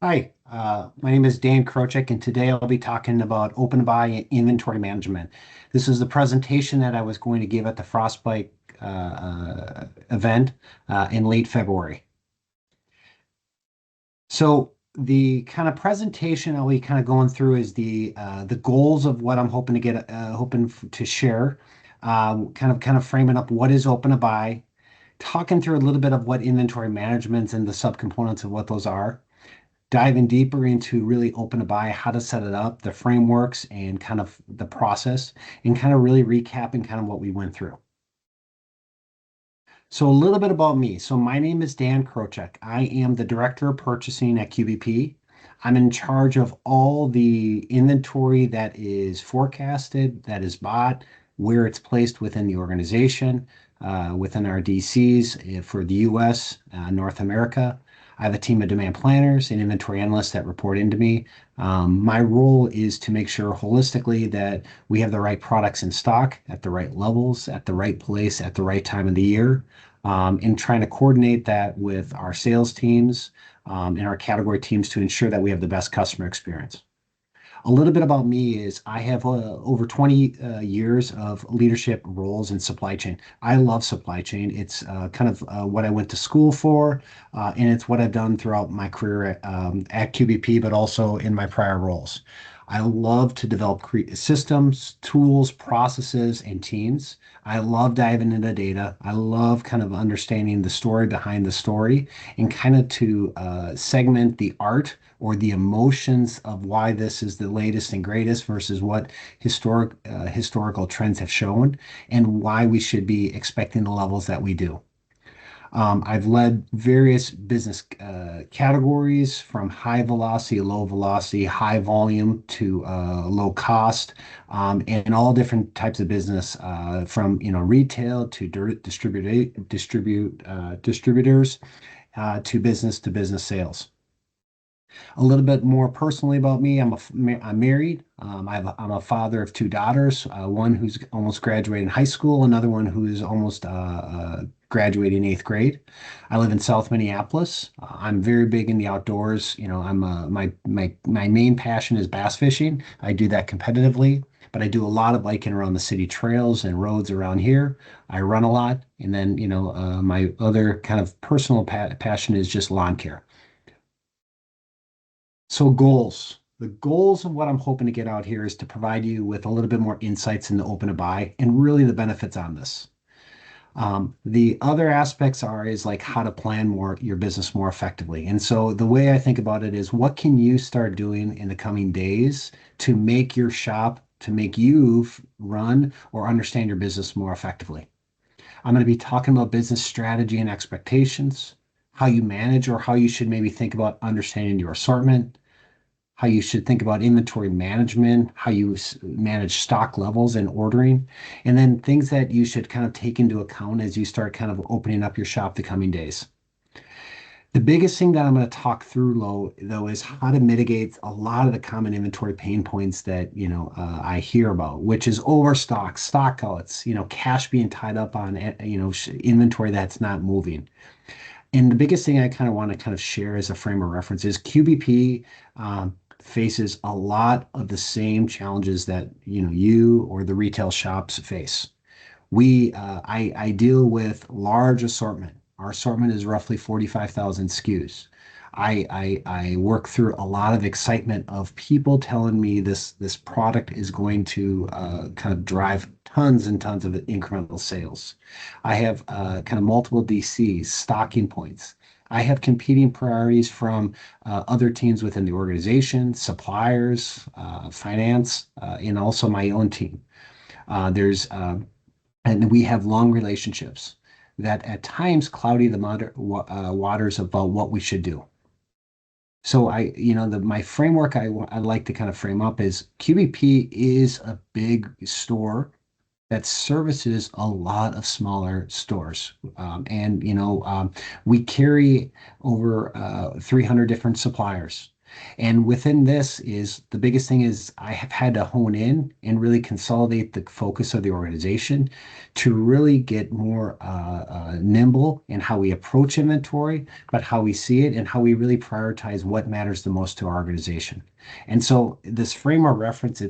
Hi, my name is Dan Krocak, and today I'll be talking about open buy and inventory management. This is the presentation that I was going to give at the Frostbike event in late February. So the kind of presentation I'll be kind of going through is the goals of what I'm hoping to get, to share, kind of framing up what is open to buy, talking through a little bit of what inventory management and the subcomponents of what those are, diving deeper into really open to buy, how to set it up, the frameworks, and kind of the process, and kind of really recapping kind of what we went through. So a little bit about me. So my name is Dan Krocak. I am the director of purchasing at QBP. I'm in charge of all the inventory that is forecasted, that is bought, where it's placed within the organization, within our DCs for the US, North America. I have a team of demand planners and inventory analysts that report into me. My role is to make sure holistically that we have the right products in stock at the right levels, at the right place, at the right time of the year, and trying to coordinate that with our sales teams and our category teams to ensure that we have the best customer experience. A little bit about me is I have over 20 years of leadership roles in supply chain. I love supply chain. It's kind of what I went to school for, and it's what I've done throughout my career at QBP, but also in my prior roles. I love to develop systems, tools, processes, and teams. I love diving into data. I love kind of understanding the story behind the story and kind of to segment the art or the emotions of why this is the latest and greatest versus what historical trends have shown and why we should be expecting the levels that we do. I've led various business categories from high velocity, low velocity, high volume to low cost, and all different types of business from retail to distributors to business sales. A little bit more personally about me, I'm married. I'm a father of two daughters, one who's almost graduating high school, another one who's almost graduating eighth grade. I live in South Minneapolis. I'm very big in the outdoors. My main passion is bass fishing. I do that competitively, but I do a lot of biking around the city trails and roads around here. I run a lot, and then my other kind of personal passion is just lawn care. So goals. The goals of what I'm hoping to get out here is to provide you with a little bit more insights into open to buy and really the benefits on this. The other aspects are is like how to plan more your business more effectively. And so the way I think about it is what can you start doing in the coming days to make your shop, to make you run or understand your business more effectively. I'm going to be talking about business strategy and expectations, how you manage or how you should maybe think about understanding your assortment, how you should think about inventory management, how you manage stock levels and ordering, and then things that you should kind of take into account as you start kind of opening up your shop the coming days. The biggest thing that I'm going to talk through, though, is how to mitigate a lot of the common inventory pain points that I hear about, which is overstock, stockouts, cash being tied up on inventory that's not moving. And the biggest thing I kind of want to kind of share as a frame of reference is QBP faces a lot of the same challenges that you or the retail shops face. I deal with large assortment. Our assortment is roughly 45,000 SKUs. I work through a lot of excitement of people telling me this product is going to kind of drive tons and tons of incremental sales. I have kind of multiple DCs, stocking points. I have competing priorities from other teams within the organization, suppliers, finance, and also my own team. There's and we have long relationships that at times cloudy the waters about what we should do. So my framework I like to kind of frame up is QBP is a big store that services a lot of smaller stores. And we carry over 300 different suppliers. And within this is the biggest thing is I have had to hone in and really consolidate the focus of the organization to really get more nimble in how we approach inventory, but how we see it and how we really prioritize what matters the most to our organization. And so this frame of reference,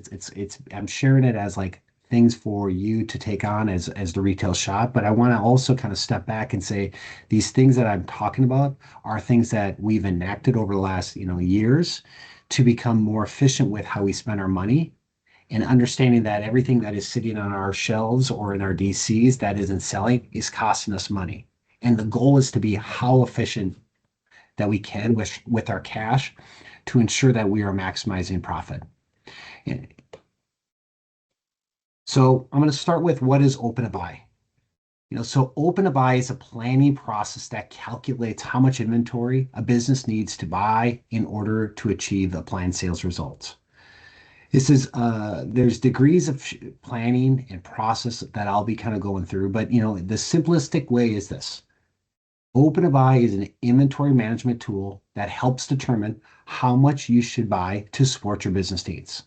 I'm sharing it as like things for you to take on as the retail shop, but I want to also kind of step back and say these things that I'm talking about are things that we've enacted over the last, years to become more efficient with how we spend our money and understanding that everything that is sitting on our shelves or in our DCs that isn't selling is costing us money. And the goal is to be how efficient that we can with our cash to ensure that we are maximizing profit. And so I'm going to start with what is open to buy. So open to buy is a planning process that calculates how much inventory a business needs to buy in order to achieve a planned sales results. There's degrees of planning and process that I'll be kind of going through, but the simplistic way is this. Open to buy is an inventory management tool that helps determine how much you should buy to support your business needs.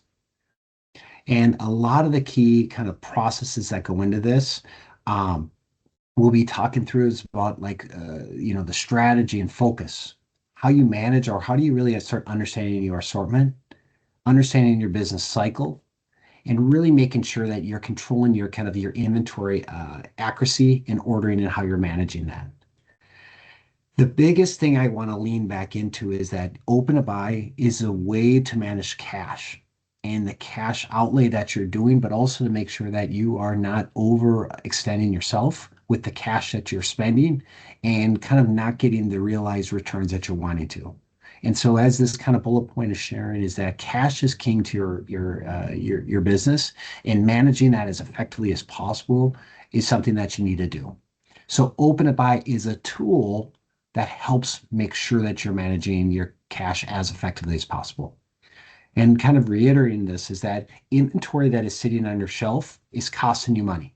And a lot of the key kind of processes that go into this, we'll be talking through is about like the strategy and focus, how you manage or how do you really start understanding your assortment, understanding your business cycle, and really making sure that you're controlling your kind of your inventory accuracy and ordering and how you're managing that. The biggest thing I want to lean back into is that open to buy is a way to manage cash and the cash outlay that you're doing, but also to make sure that you are not overextending yourself with the cash that you're spending and kind of not getting the realized returns that you're wanting to. And so, as this kind of bullet point is sharing, is that cash is king to your business, and managing that as effectively as possible is something that you need to do. So, open to buy is a tool that helps make sure that you're managing your cash as effectively as possible. And kind of reiterating this is that inventory that is sitting on your shelf is costing you money.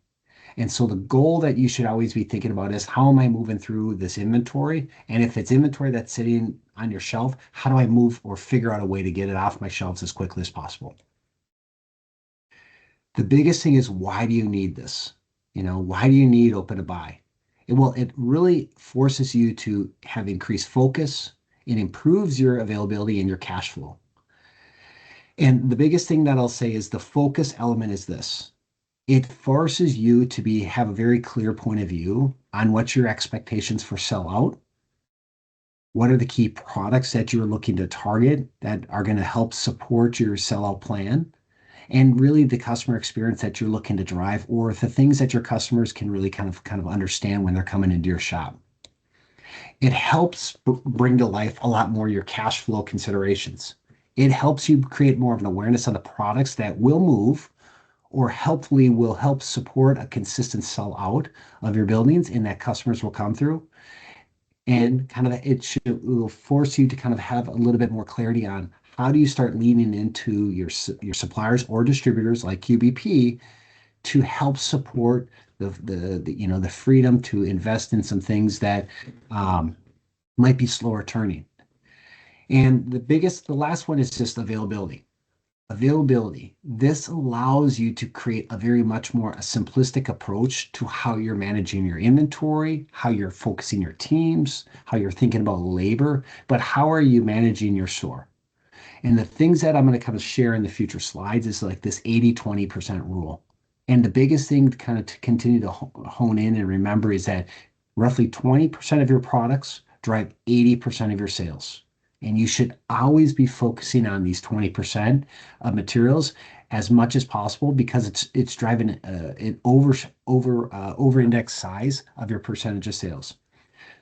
And so the goal that you should always be thinking about is how am I moving through this inventory? And if it's inventory that's sitting on your shelf, how do I move or figure out a way to get it off my shelves as quickly as possible? The biggest thing is why do you need this? Why do you need open to buy? Well, it really forces you to have increased focus. It improves your availability and your cash flow. And the biggest thing that I'll say is the focus element is this. It forces you to have a very clear point of view on what your expectations for sell out. What are the key products that you're looking to target that are going to help support your sellout plan? And really the customer experience that you're looking to drive, or the things that your customers can really kind of understand when they're coming into your shop. It helps bring to life a lot more your cash flow considerations. It helps you create more of an awareness of the products that will move or helpfully will help support a consistent sell out of your buildings and that customers will come through. And kind of it will force you to kind of have a little bit more clarity on how do you start leaning into your suppliers or distributors like QBP to help support the freedom to invest in some things that might be slower turning. And the last one is just availability. Availability. This allows you to create a very much more a simplistic approach to how you're managing your inventory, how you're focusing your teams, how you're thinking about labor, but how are you managing your store? And the things that I'm going to kind of share in the future slides is like this 80-20% rule. And the biggest thing to kind of to continue to hone in and remember is that roughly 20% of your products drive 80% of your sales. And you should always be focusing on these 20% of materials as much as possible because it's driving an over index size of your percentage of sales.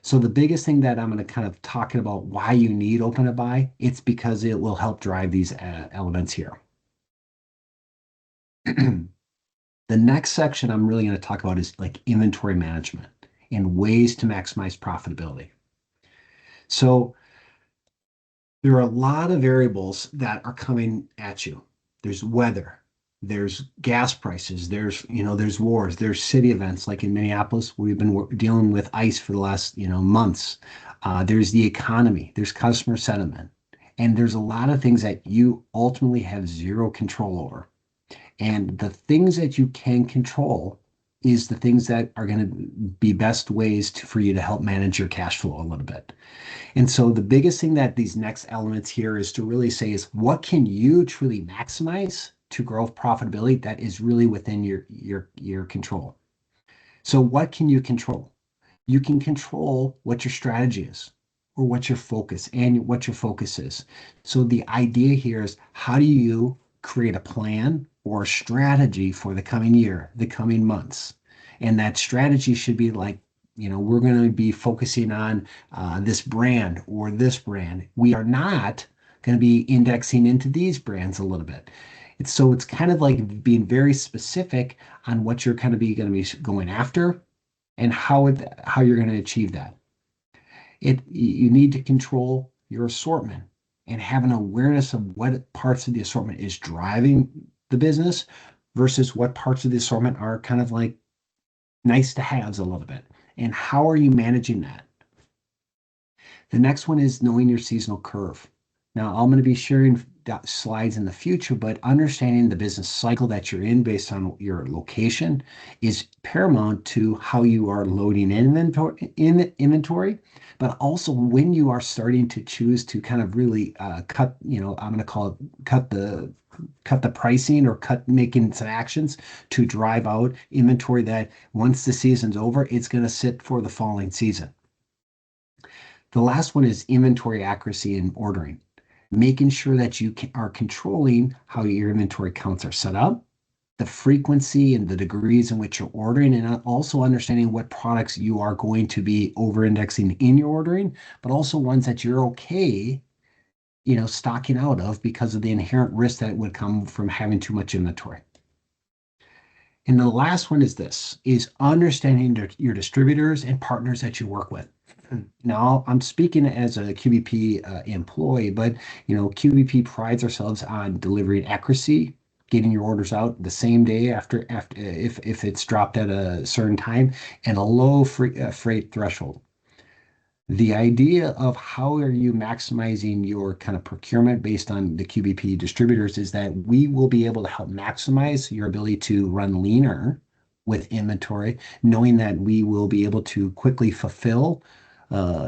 So the biggest thing that I'm going to kind of talking about why you need open to buy, it's because it will help drive these elements here. The next section I'm really going to talk about is like inventory management and ways to maximize profitability. So there are a lot of variables that are coming at you. There's weather, there's gas prices, there's wars, there's city events like in Minneapolis. We've been dealing with ice for the last months. There's the economy, there's customer sentiment, And there's a lot of things that you ultimately have zero control over. And the things that you can control is the things that are going to be best ways for you to help manage your cash flow a little bit. And so the biggest thing that these next elements here is to really say is what can you truly maximize to grow profitability that is really within your control. So what can you control? You can control what your strategy is or what your focus and what your focus is. So the idea here is how do you create a plan or a strategy for the coming year, the coming months? And that strategy should be like, we're going to be focusing on this brand or this brand. We are not going to be indexing into these brands a little bit. So it's kind of like being very specific on what you're kind of going to be going after and how you're going to achieve that. You need to control your assortment and have an awareness of what parts of the assortment is driving the business versus what parts of the assortment are kind of like nice to haves a little bit. And how are you managing that? The next one is knowing your seasonal curve. Now, I'm going to be sharing slides in the future, but understanding the business cycle that you're in based on your location is paramount to how you are loading inventory, but also when you are starting to choose to kind of really cut, I'm going to call it cut the pricing or making some actions to drive out inventory that once the season's over, it's going to sit for the following season. The last one is inventory accuracy and ordering, making sure that you are controlling how your inventory counts are set up, the frequency and the degrees in which you're ordering, and also understanding what products you are going to be over-indexing in your ordering, but also ones that you're okay, stocking out of because of the inherent risk that would come from having too much inventory. And the last one is understanding your distributors and partners that you work with. Now, I'm speaking as a QVP employee, but QVP prides ourselves on delivering accuracy, getting your orders out the same day after if it's dropped at a certain time, and a low freight threshold. The idea of how are you maximizing your kind of procurement based on the QVP distributors is that we will be able to help maximize your ability to run leaner with inventory, knowing that we will be able to quickly fulfill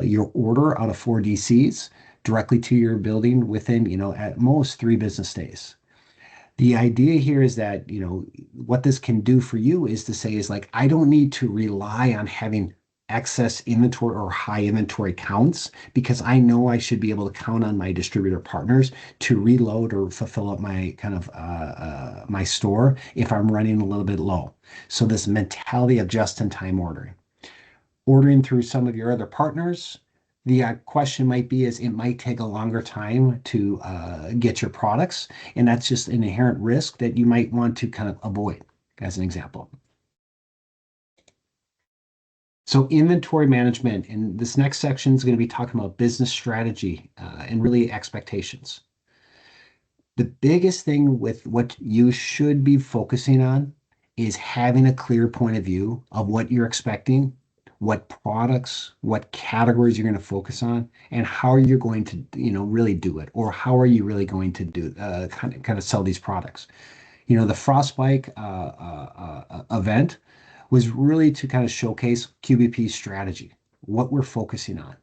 your order out of 4 DCs directly to your building within, at most 3 business days. The idea here is that, what this can do for you is to say is like, I don't need to rely on having excess inventory or high inventory counts because I know I should be able to count on my distributor partners to reload or fulfill up my kind of my store if I'm running a little bit low. So this mentality of just-in-time ordering through some of your other partners. The question might be is it might take a longer time to get your products, and that's just an inherent risk that you might want to kind of avoid, as an example. So inventory management, and this next section is going to be talking about business strategy and really expectations. The biggest thing with what you should be focusing on is having a clear point of view of what you're expecting, what products, what categories you're going to focus on, and how you're going to, really do it, or how are you really going to do kind of sell these products. The Frostbike event was really to kind of showcase QBP's strategy, what we're focusing on.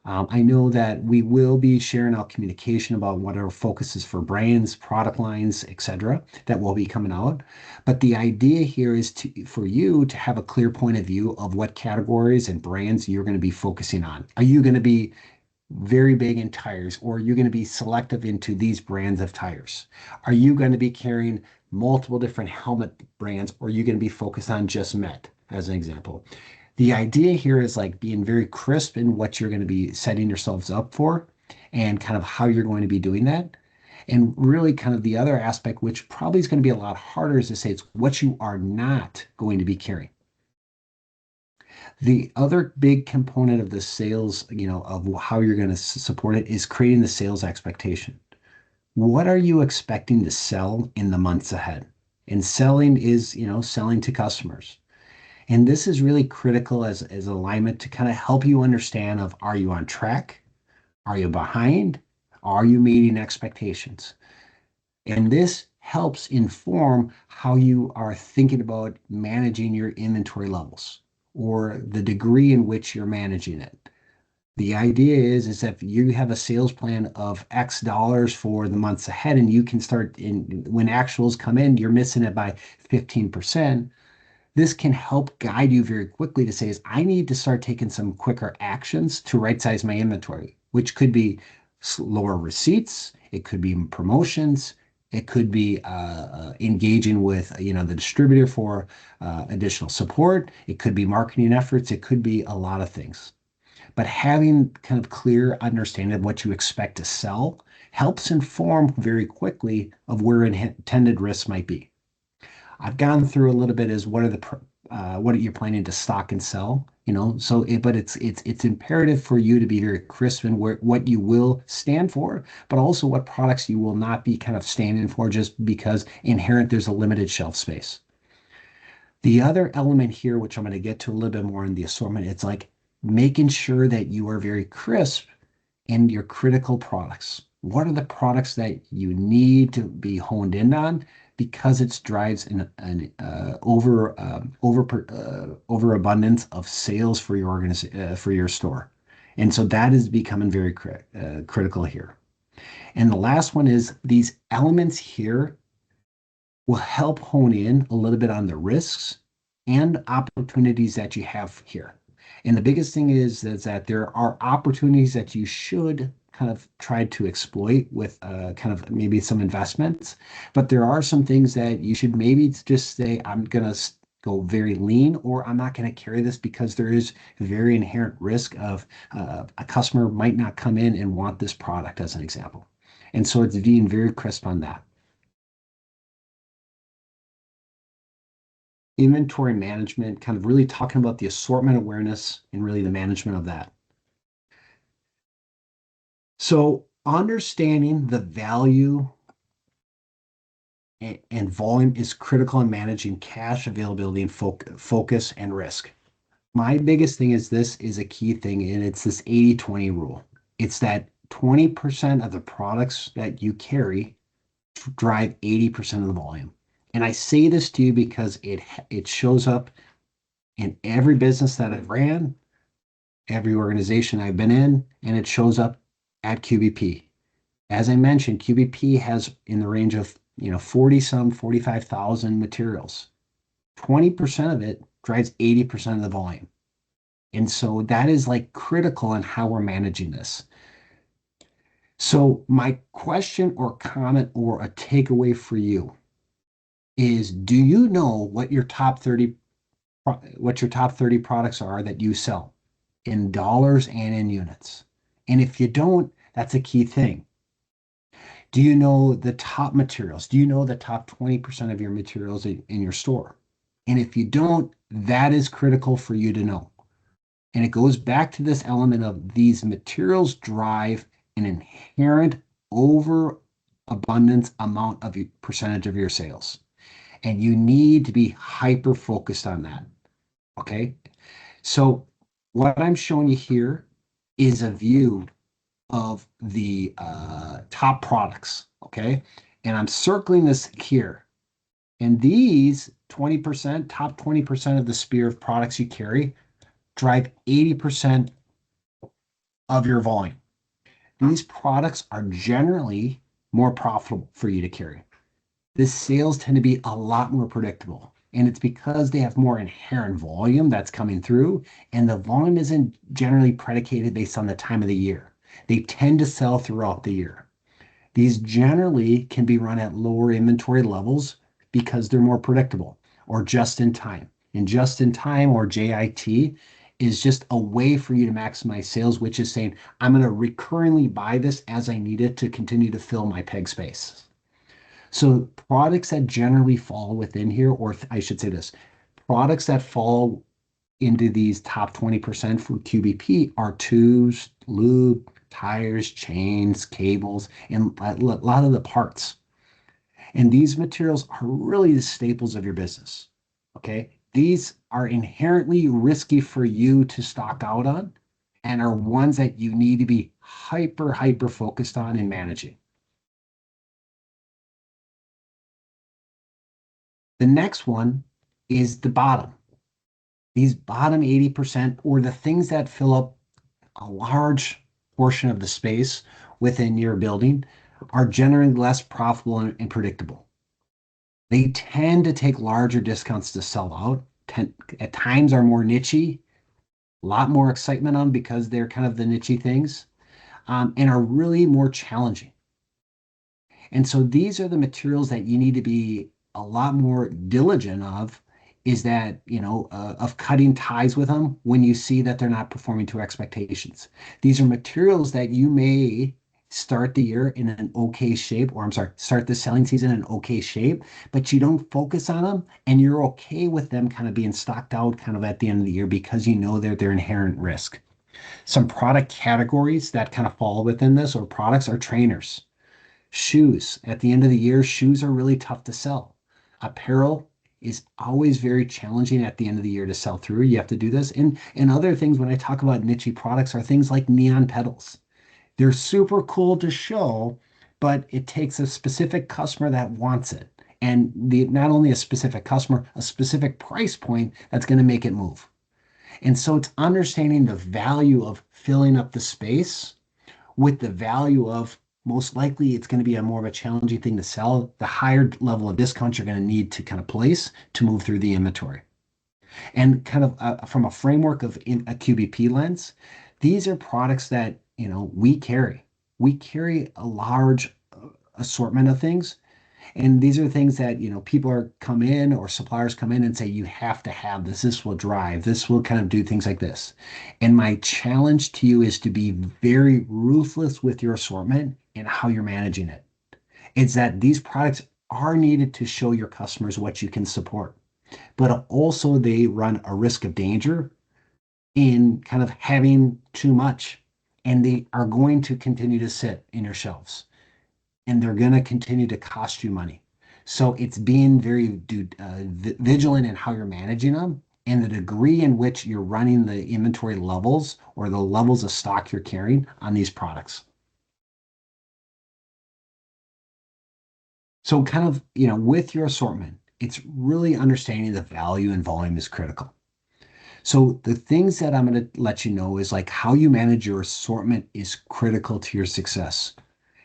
I know that we will be sharing out communication about what our focus is for brands, product lines, etc., that will be coming out. But the idea here is for you to have a clear point of view of what categories and brands you're going to be focusing on. Are you going to be very big in tires, or are you going to be selective into these brands of tires? Are you going to be carrying multiple different helmet brands, or are you going to be focused on just Met, as an example? The idea here is like being very crisp in what you're going to be setting yourselves up for and kind of how you're going to be doing that. And really, kind of the other aspect, which probably is going to be a lot harder, is to say it's what you are not going to be carrying. The other big component of the sales, of how you're going to support it is creating the sales expectation. What are you expecting to sell in the months ahead? And selling is, selling to customers. And this is really critical as alignment to kind of help you understand of are you on track? Are you behind? Are you meeting expectations? And this helps inform how you are thinking about managing your inventory levels or the degree in which you're managing it. The idea is that if you have a sales plan of X dollars for the months ahead and you can start in when actuals come in, you're missing it by 15%. This can help guide you very quickly to say is I need to start taking some quicker actions to right size my inventory, which could be lower receipts, it could be promotions, it could be engaging with the distributor for additional support, it could be marketing efforts, it could be a lot of things. But having kind of clear understanding of what you expect to sell helps inform very quickly of where intended risks might be. I've gone through a little bit as what are you planning to stock and sell, but it's imperative for you to be very crisp in what you will stand for, but also what products you will not be kind of standing for just because inherent there's a limited shelf space. The other element here, which I'm going to get to a little bit more in the assortment, it's like making sure that you are very crisp in your critical products. What are the products that you need to be honed in on because it drives an overabundance of sales for your for your store, and so that is becoming very critical here. And the last one is these elements here will help hone in a little bit on the risks and opportunities that you have here. And the biggest thing is that there are opportunities that you should kind of try to exploit with kind of maybe some investments, but there are some things that you should maybe just say, I'm going to go very lean, or I'm not going to carry this because there is very inherent risk of a customer might not come in and want this product, as an example. And so it's being very crisp on that. Inventory management, kind of really talking about the assortment awareness and really the management of that. So understanding the value and volume is critical in managing cash availability and focus and risk. My biggest thing is this is a key thing, and it's this 80-20 rule. It's that 20% of the products that you carry drive 80% of the volume. And I say this to you because it shows up in every business that I've ran, every organization I've been in, and it shows up at QBP. As I mentioned, QBP has in the range of 40 some 45,000 materials. 20% of it drives 80% of the volume. And so that is like critical in how we're managing this. So my question or comment or a takeaway for you is, do you know what your top 30 products are that you sell in dollars and in units? And if you don't, that's a key thing. Do you know the top materials? Do you know the top 20% of your materials in your store? And if you don't, that is critical for you to know. And it goes back to this element of these materials drive an inherent overabundance amount of percentage of your sales. And you need to be hyper focused on that. Okay. So what I'm showing you here is a view of the top products. Okay. And I'm circling this here. And these 20%, top 20% of the sphere of products you carry drive 80% of your volume. These products are generally more profitable for you to carry. The sales tend to be a lot more predictable. And it's because they have more inherent volume that's coming through, and the volume isn't generally predicated based on the time of the year. They tend to sell throughout the year. These generally can be run at lower inventory levels because they're more predictable or just in time. And just in time, or JIT, is just a way for you to maximize sales, which is saying, I'm going to recurringly buy this as I need it to continue to fill my peg space. So products that generally fall within here, or I should say this, products that fall into these top 20% for QBP are tubes, lube, tires, chains, cables, and a lot of the parts. And these materials are really the staples of your business. Okay. These are inherently risky for you to stock out on. and are ones that you need to be hyper focused on in managing. The next one is the bottom. These bottom 80%, or the things that fill up a large portion of the space within your building, are generally less profitable and predictable. They tend to take larger discounts to sell out, at times are more nichey, a lot more excitement on because they're kind of the nichey things, and are really more challenging. And so these are the materials that you need to be a lot more diligent of, is that, of cutting ties with them when you see that they're not performing to expectations. These are materials that you may start the year in an okay shape, or I'm sorry, start the selling season in okay shape, but you don't focus on them and you're okay with them kind of being stocked out kind of at the end of the year because you know they're inherent risk. Some product categories that kind of fall within this, or products, are trainers. Shoes. At the end of the year, shoes are really tough to sell. Apparel is always very challenging at the end of the year to sell through. You have to do this. And other things, when I talk about niche products, are things like neon pedals. They're super cool to show, but it takes a specific customer that wants it. And not only a specific customer, a specific price point that's going to make it move. And so it's understanding the value of filling up the space with the value of, most likely it's going to be a more of a challenging thing to sell, the higher level of discounts you're going to need to kind of place to move through the inventory. And kind of from a framework of a QBP lens, these are products that, we carry. We carry a large assortment of things, and these are things that, people are come in, or suppliers come in and say, you have to have this. This will drive. This will kind of do things like this. And my challenge to you is to be very ruthless with your assortment and how you're managing it. It's that these products are needed to show your customers what you can support, but also they run a risk of danger in kind of having too much, and they are going to continue to sit in your shelves, and they're going to continue to cost you money. So it's being very vigilant in how you're managing them, and the degree in which you're running the inventory levels, or the levels of stock you're carrying on these products. So kind of, with your assortment, it's really understanding the value and volume is critical. So the things that I'm going to let you know is like how you manage your assortment is critical to your success.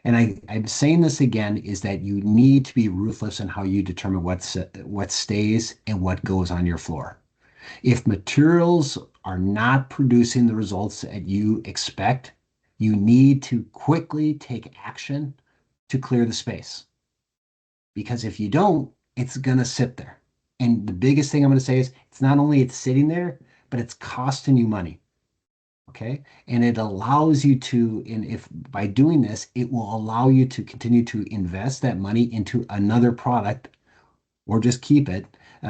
And I'm saying this again, is that you need to be ruthless in how you determine what stays and what goes on your floor. If materials are not producing the results that you expect, you need to quickly take action to clear the space. Because if you don't, it's going to sit there. And the biggest thing I'm going to say is, it's not only it's sitting there, but it's costing you money. Okay. And it allows you to, and if by doing this, it will allow you to continue to invest that money into another product, or just keep it,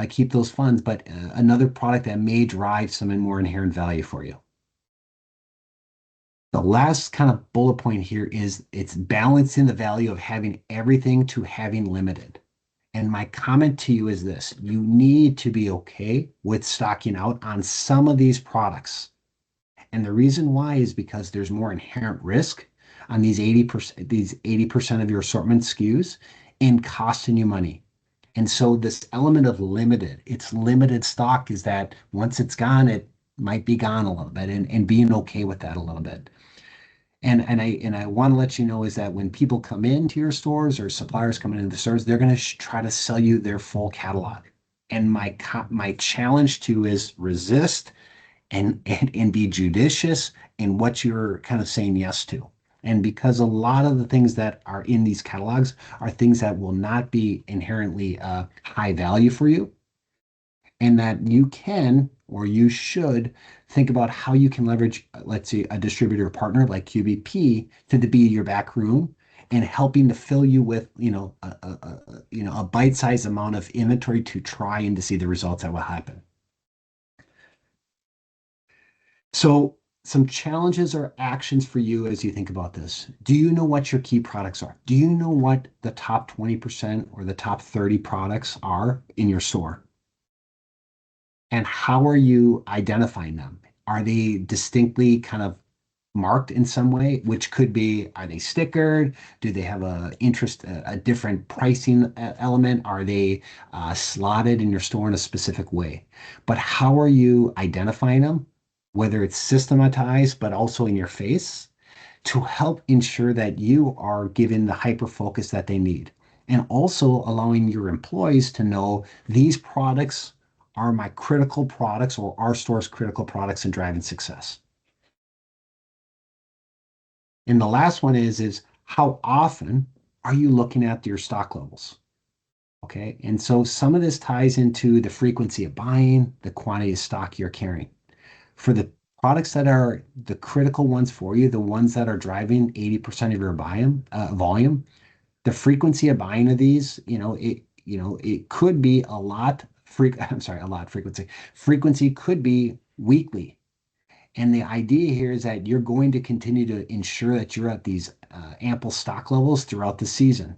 keep those funds, but another product that may drive some more inherent value for you. The last kind of bullet point here is, it's balancing the value of having everything to having limited. And my comment to you is this: you need to be okay with stocking out on some of these products. And the reason why is because there's more inherent risk on these 80% of your assortment SKUs in costing you money. And so this element of it's limited stock, is that once it's gone, it might be gone a little bit, and being okay with that a little bit. And I want to let you know is that when people come into your stores, or suppliers come into the stores, they're going to try to sell you their full catalog. And my challenge to you is resist, and be judicious in what you're kind of saying yes to. And because a lot of the things that are in these catalogs are things that will not be inherently high value for you, and that you can, or you should, think about how you can leverage, let's say, a distributor partner like QBP to be your back room, and helping to fill you with, a bite-sized amount of inventory to try and to see the results that will happen. So, some challenges or actions for you as you think about this. Do you know what your key products are? Do you know what the top 20% or the top 30 products are in your store? And how are you identifying them? Are they distinctly kind of marked in some way, which could be, are they stickered? Do they have a different pricing element? Are they slotted in your store in a specific way? But how are you identifying them? Whether it's systematized, but also in your face to help ensure that you are given the hyper focus that they need. And also allowing your employees to know these products are my critical products or our store's critical products in driving success. And the last one is how often are you looking at your stock levels? Okay. And so some of this ties into the frequency of buying, the quantity of stock you're carrying. For the products that are the critical ones for you, the ones that are driving 80% of your volume, the frequency of buying of these, it could be a lot. I'm sorry, a lot frequency. Frequency could be weekly. And the idea here is that you're going to continue to ensure that you're at these ample stock levels throughout the season.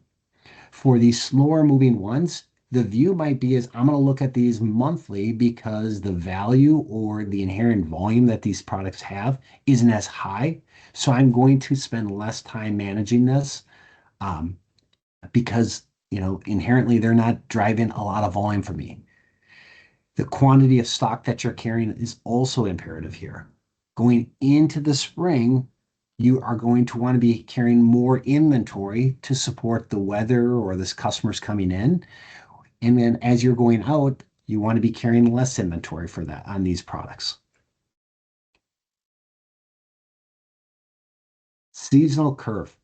For these slower moving ones, the view might be is I'm going to look at these monthly because the value or the inherent volume that these products have isn't as high. So I'm going to spend less time managing this um, because inherently they're not driving a lot of volume for me. The quantity of stock that you're carrying is also imperative here. Going into the spring, you are going to want to be carrying more inventory to support the weather or this customers coming in. And then as you're going out, you want to be carrying less inventory for that on these products. Seasonal curve.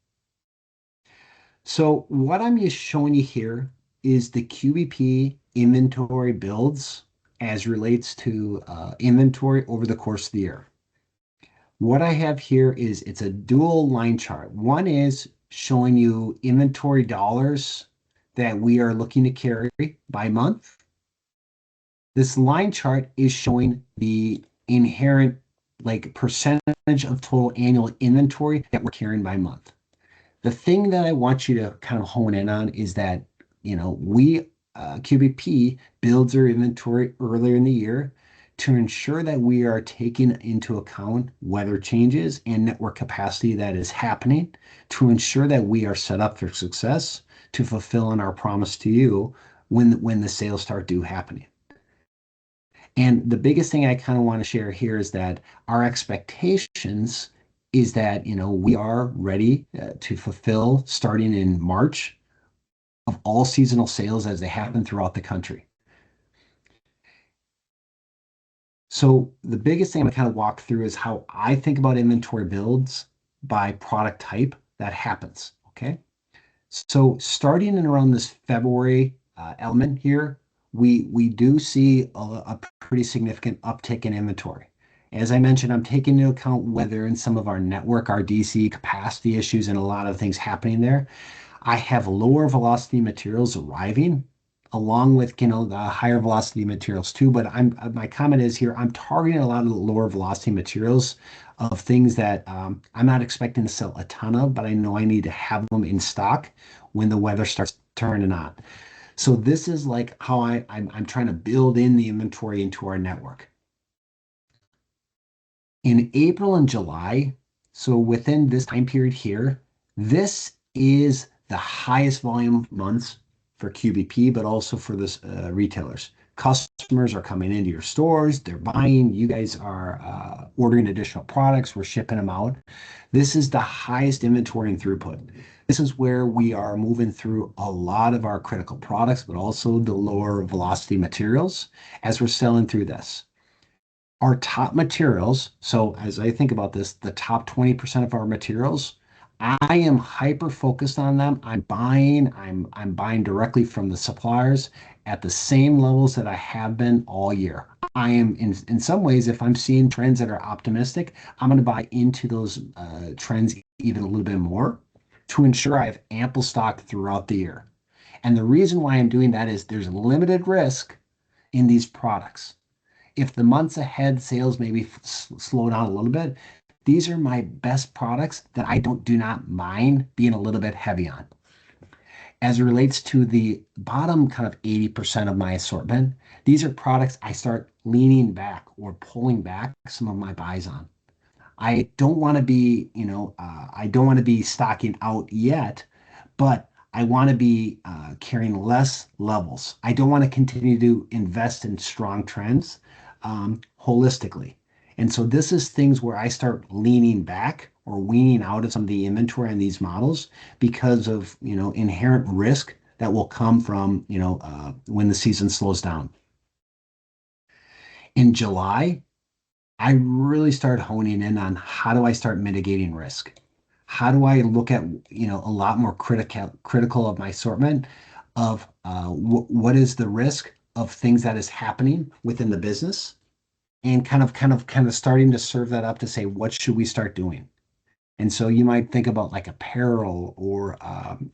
So what I'm just showing you here is the QBP inventory builds as relates to inventory over the course of the year. What I have here is it's a dual line chart. One is showing you inventory dollars that we are looking to carry by month. This line chart is showing the inherent like percentage of total annual inventory that we're carrying by month. The thing that I want you to kind of hone in on is that, we, QBP builds our inventory earlier in the year to ensure that we are taking into account weather changes and network capacity that is happening to ensure that we are set up for success to fulfill on our promise to you when the sales start due happening. And the biggest thing I kind of want to share here is that our expectations is that, we are ready to fulfill starting in March of all seasonal sales as they happen throughout the country. So the biggest thing I'm going to kind of walk through is how I think about inventory builds by product type that happens. Okay. So starting in around this February element here, we do see a pretty significant uptick in inventory. As I mentioned, I'm taking into account weather and some of our network, our DC capacity issues, and a lot of things happening there. I have lower velocity materials arriving along with the higher velocity materials too. But my comment is here, I'm targeting a lot of the lower velocity materials of things that I'm not expecting to sell a ton of, but I know I need to have them in stock when the weather starts turning on. So this is like how I'm trying to build in the inventory into our network. In April and July, so within this time period here, this is the highest volume months for QBP, but also for this retailers. Customers are coming into your stores, they're buying, you guys are ordering additional products, we're shipping them out. This is the highest inventory and throughput. This is where we are moving through a lot of our critical products, but also the lower velocity materials as we're selling through this. Our top materials, so as I think about this, the top 20% of our materials, I am hyper focused on them. I'm buying directly from the suppliers at the same levels that I have been all year. I am in some ways, if I'm seeing trends that are optimistic, I'm going to buy into those trends even a little bit more to ensure I have ample stock throughout the year. And the reason why I'm doing that is there's limited risk in these products. If the months ahead sales maybe slow down a little bit, these are my best products that I do not mind being a little bit heavy on. As it relates to the bottom kind of 80% of my assortment, these are products I start leaning back or pulling back some of my buys on. I don't want to be, I don't want to be stocking out yet, but I want to be carrying less levels. I don't want to continue to invest in strong trends holistically. And so this is things where I start leaning back or weaning out of some of the inventory on these models because of, inherent risk that will come from, when the season slows down. In July, I really started honing in on how do I start mitigating risk? How do I look at, a lot more critical of my assortment of what is the risk of things that is happening within the business and kind of starting to serve that up to say, what should we start doing? And so you might think about like apparel or,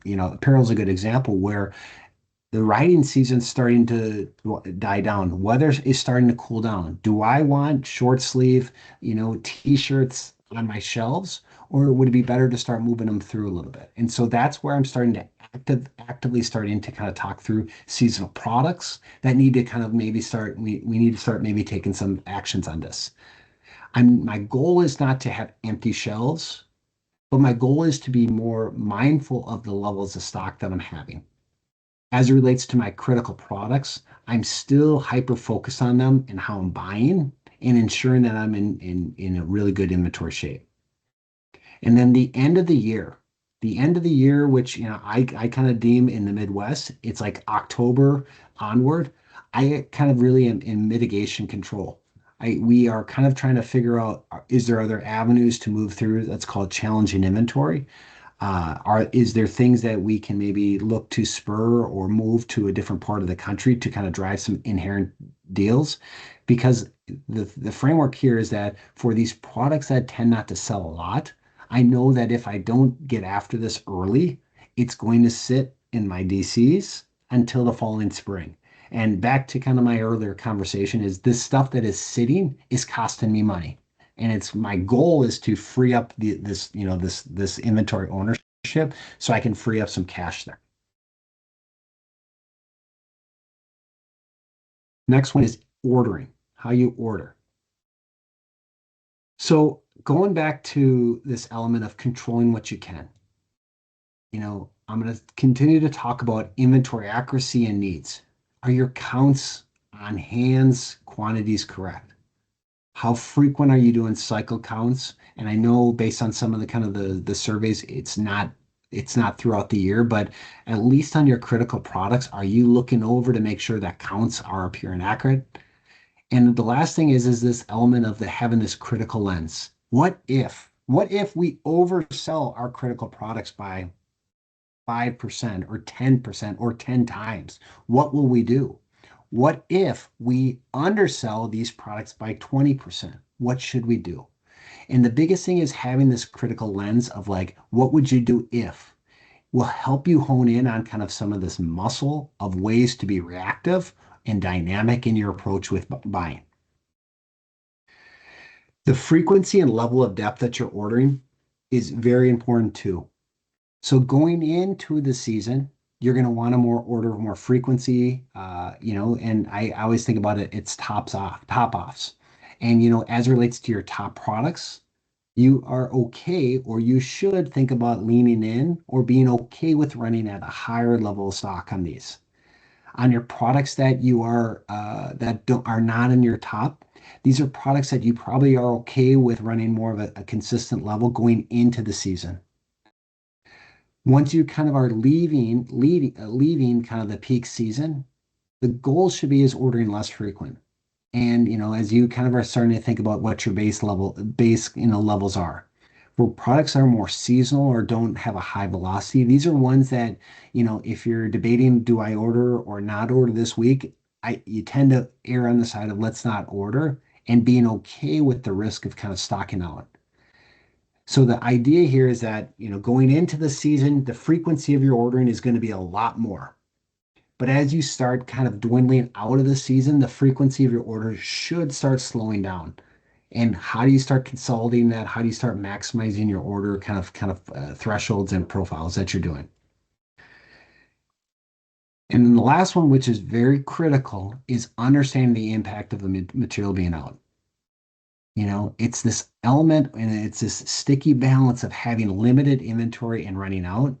apparel is a good example where the riding season's starting to die down. Weather is starting to cool down. Do I want short sleeve, t-shirts on my shelves, or would it be better to start moving them through a little bit? And so that's where I'm starting to actively starting to kind of talk through seasonal products that need to kind of maybe start. We need to start maybe taking some actions on this. My goal is not to have empty shelves, but my goal is to be more mindful of the levels of stock that I'm having. As it relates to my critical products, I'm still hyper focused on them and how I'm buying and ensuring that I'm in a really good inventory shape. And then the end of the year, which I kind of deem in the Midwest, it's like October onward. I kind of really am in mitigation control. We are kind of trying to figure out, is there other avenues to move through that's called challenging inventory? Is there things that we can maybe look to spur or move to a different part of the country to kind of drive some inherent deals? Because the framework here is that for these products that tend not to sell a lot, I know that if I don't get after this early, it's going to sit in my DCs until the following spring. And back to kind of my earlier conversation is this stuff that is sitting is costing me money. And it's my goal is to free up this inventory ownership so I can free up some cash there. Next one is ordering, how you order. So going back to this element of controlling what you can, I'm going to continue to talk about inventory accuracy and needs. Are your counts on hands quantities correct? How frequent are you doing cycle counts? And I know based on some of the kind of the surveys, it's not throughout the year, but at least on your critical products, are you looking over to make sure that counts are pure and accurate? And the last thing is this element of the having this critical lens. What if we oversell our critical products by 5% or 10% or 10 times? What will we do? What if we undersell these products by 20%? What should we do? And the biggest thing is having this critical lens of like, what would you do if? Will help you hone in on kind of some of this muscle of ways to be reactive and dynamic in your approach with buying. The frequency and level of depth that you're ordering is very important too. So going into the season, you're going to want to order more frequency, and I always think about it, it's top offs. And, as it relates to your top products, you are okay, or you should think about leaning in or being okay with running at a higher level of stock on these. On your products that are not in your top, these are products that you probably are okay with running more of a consistent level going into the season. Once you kind of are leaving kind of the peak season, the goal should be is ordering less frequent. And as you kind of are starting to think about what your base levels are. For products that are more seasonal or don't have a high velocity, these are ones that, if you're debating, do I order or not order this week, you tend to err on the side of let's not order and being okay with the risk of kind of stocking out. So the idea here is that, going into the season, the frequency of your ordering is going to be a lot more. But as you start kind of dwindling out of the season, the frequency of your orders should start slowing down. And how do you start consolidating that? How do you start maximizing your order thresholds and profiles that you're doing? And then the last one, which is very critical, is understanding the impact of the material being out. It's this element and it's this sticky balance of having limited inventory and running out,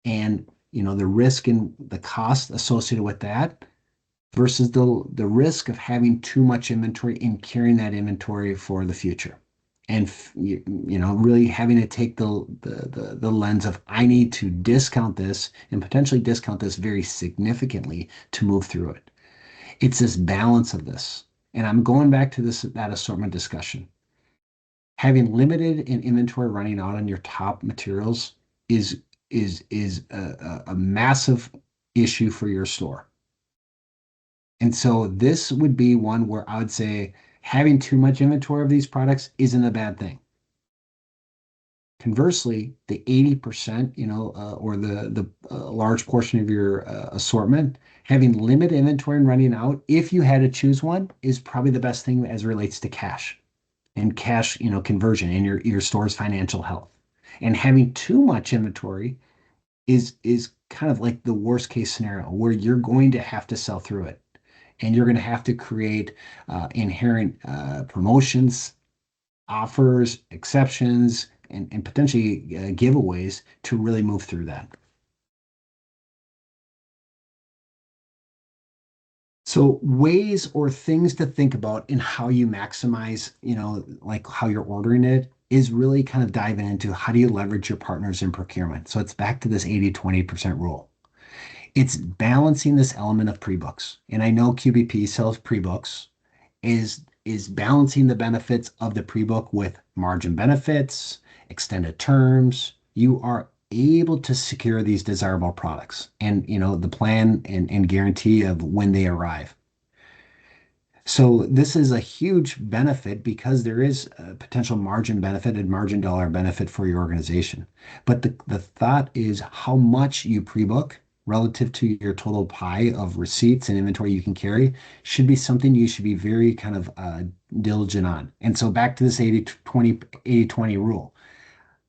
and the risk and the cost associated with that versus the risk of having too much inventory and carrying that inventory for the future. And really having to take the lens of I need to discount this and potentially discount this very significantly to move through it. It's this balance of this. And I'm going back to that assortment discussion. Having limited in inventory running out on your top materials is a massive issue for your store. And so this would be one where I would say having too much inventory of these products isn't a bad thing. Conversely, the 80%, or the large portion of your assortment, having limited inventory and running out, if you had to choose one, is probably the best thing as it relates to cash and cash, conversion and your store's financial health. And having too much inventory is kind of like the worst case scenario where you're going to have to sell through it and you're going to have to create inherent promotions, offers, exceptions, and potentially giveaways to really move through that. So ways or things to think about in how you maximize, like how you're ordering it is really kind of diving into how do you leverage your partners in procurement. So it's back to this 80-20% rule. It's balancing this element of pre-books. And I know QBP sells pre-books, is balancing the benefits of the pre-book with margin benefits, extended terms. You are able to secure these desirable products and the plan and guarantee of when they arrive. So this is a huge benefit because there is a potential margin benefit and margin dollar benefit for your organization. But the thought is how much you pre-book relative to your total pie of receipts and inventory you can carry should be something you should be very kind of diligent on. And so back to this 80-20 rule.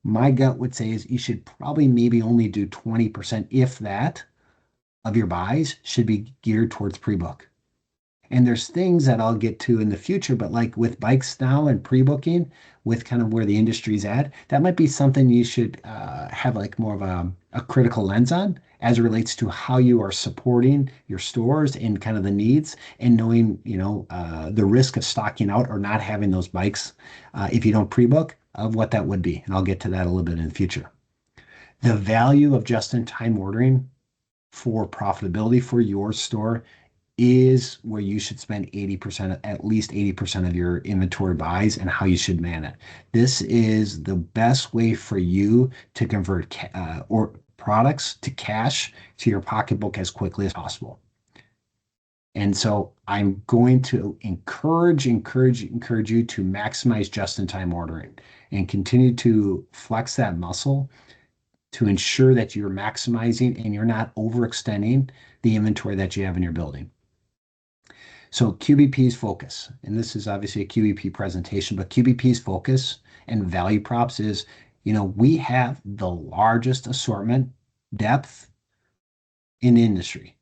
My gut would say is you should probably maybe only do 20%, if that, of your buys should be geared towards pre-book. And there's things that I'll get to in the future, but like with bikes now and pre-booking, with kind of where the industry's at, that might be something you should have like more of a critical lens on as it relates to how you are supporting your stores and kind of the needs and knowing, the risk of stocking out or not having those bikes if you don't pre-book of what that would be. And I'll get to that a little bit in the future. The value of just-in-time ordering for profitability for your store is where you should spend 80%, at least 80% of your inventory buys and how you should man it. This is the best way for you to convert or products to cash to your pocketbook as quickly as possible. And so I'm going to encourage you to maximize just-in-time ordering and continue to flex that muscle to ensure that you're maximizing and you're not overextending the inventory that you have in your building. So QBP's focus, and this is obviously a QBP presentation, but QBP's focus and value props is, we have the largest assortment depth in the industry.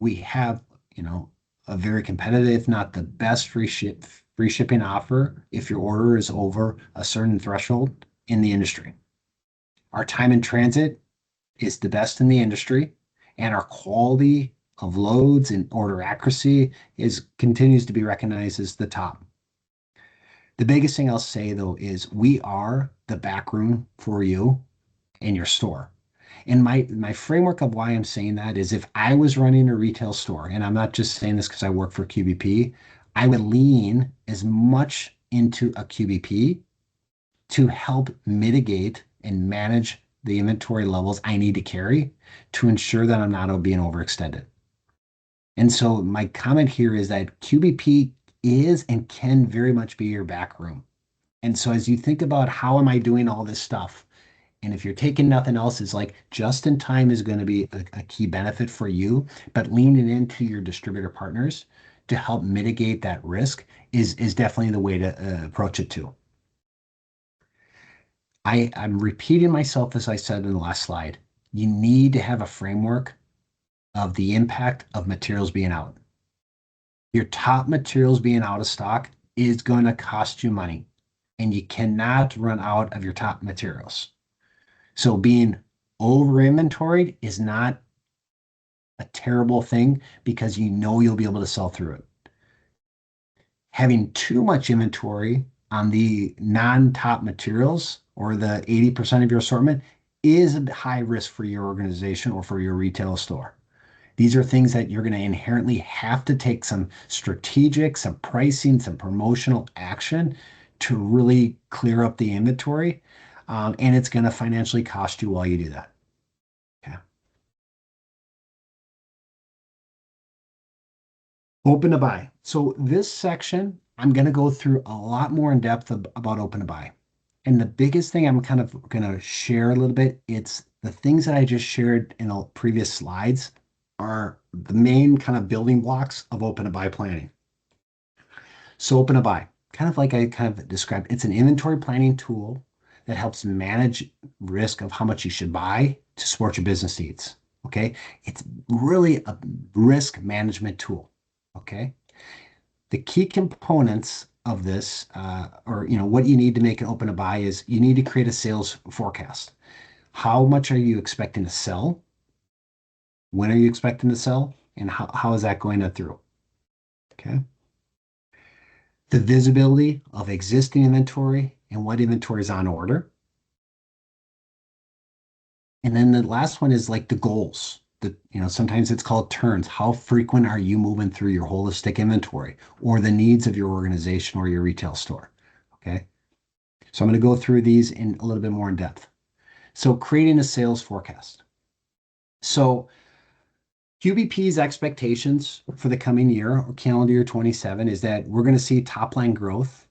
We have, a very competitive, if not the best free shipping offer if your order is over a certain threshold in the industry. Our time in transit is the best in the industry, and our quality of loads and order accuracy continues to be recognized as the top. The biggest thing I'll say though is we are the back room for you and your store. And my framework of why I'm saying that is if I was running a retail store, and I'm not just saying this because I work for QBP, I would lean as much into a QBP to help mitigate and manage the inventory levels I need to carry to ensure that I'm not being overextended. And so my comment here is that QBP is and can very much be your back room. And so as you think about how am I doing all this stuff, and if you're taking nothing else, it's like just in time is going to be a key benefit for you, but leaning into your distributor partners to help mitigate that risk is definitely the way to approach it too. I'm repeating myself as I said in the last slide. You need to have a framework of the impact of materials being out. Your top materials being out of stock is going to cost you money, and you cannot run out of your top materials. So being over inventoried is not a terrible thing because you know you'll be able to sell through it. Having too much inventory on the non-top materials or the 80% of your assortment is a high risk for your organization or for your retail store. These are things that you're going to inherently have to take some strategic, some pricing, some promotional action to really clear up the inventory. And it's going to financially cost you while you do that. Okay. Open to buy. So this section, I'm going to go through a lot more in depth about open to buy. And the biggest thing I'm kind of going to share a little bit, it's the things that I just shared in the previous slides are the main kind of building blocks of open to buy planning. So open to buy, kind of like I kind of described, it's an inventory planning tool that helps manage risk of how much you should buy to support your business needs. Okay. It's really a risk management tool. Okay. The key components of this, or what you need to make it open to buy is you need to create a sales forecast. How much are you expecting to sell? When are you expecting to sell? And how is that going to through? Okay. The visibility of existing inventory and what inventory is on order. And then the last one is like the goals. Sometimes it's called turns. How frequent are you moving through your holistic inventory or the needs of your organization or your retail store? Okay. So I'm going to go through these in a little bit more in depth. So creating a sales forecast. So QBP's expectations for the coming year or calendar year 27 is that we're going to see top line growth,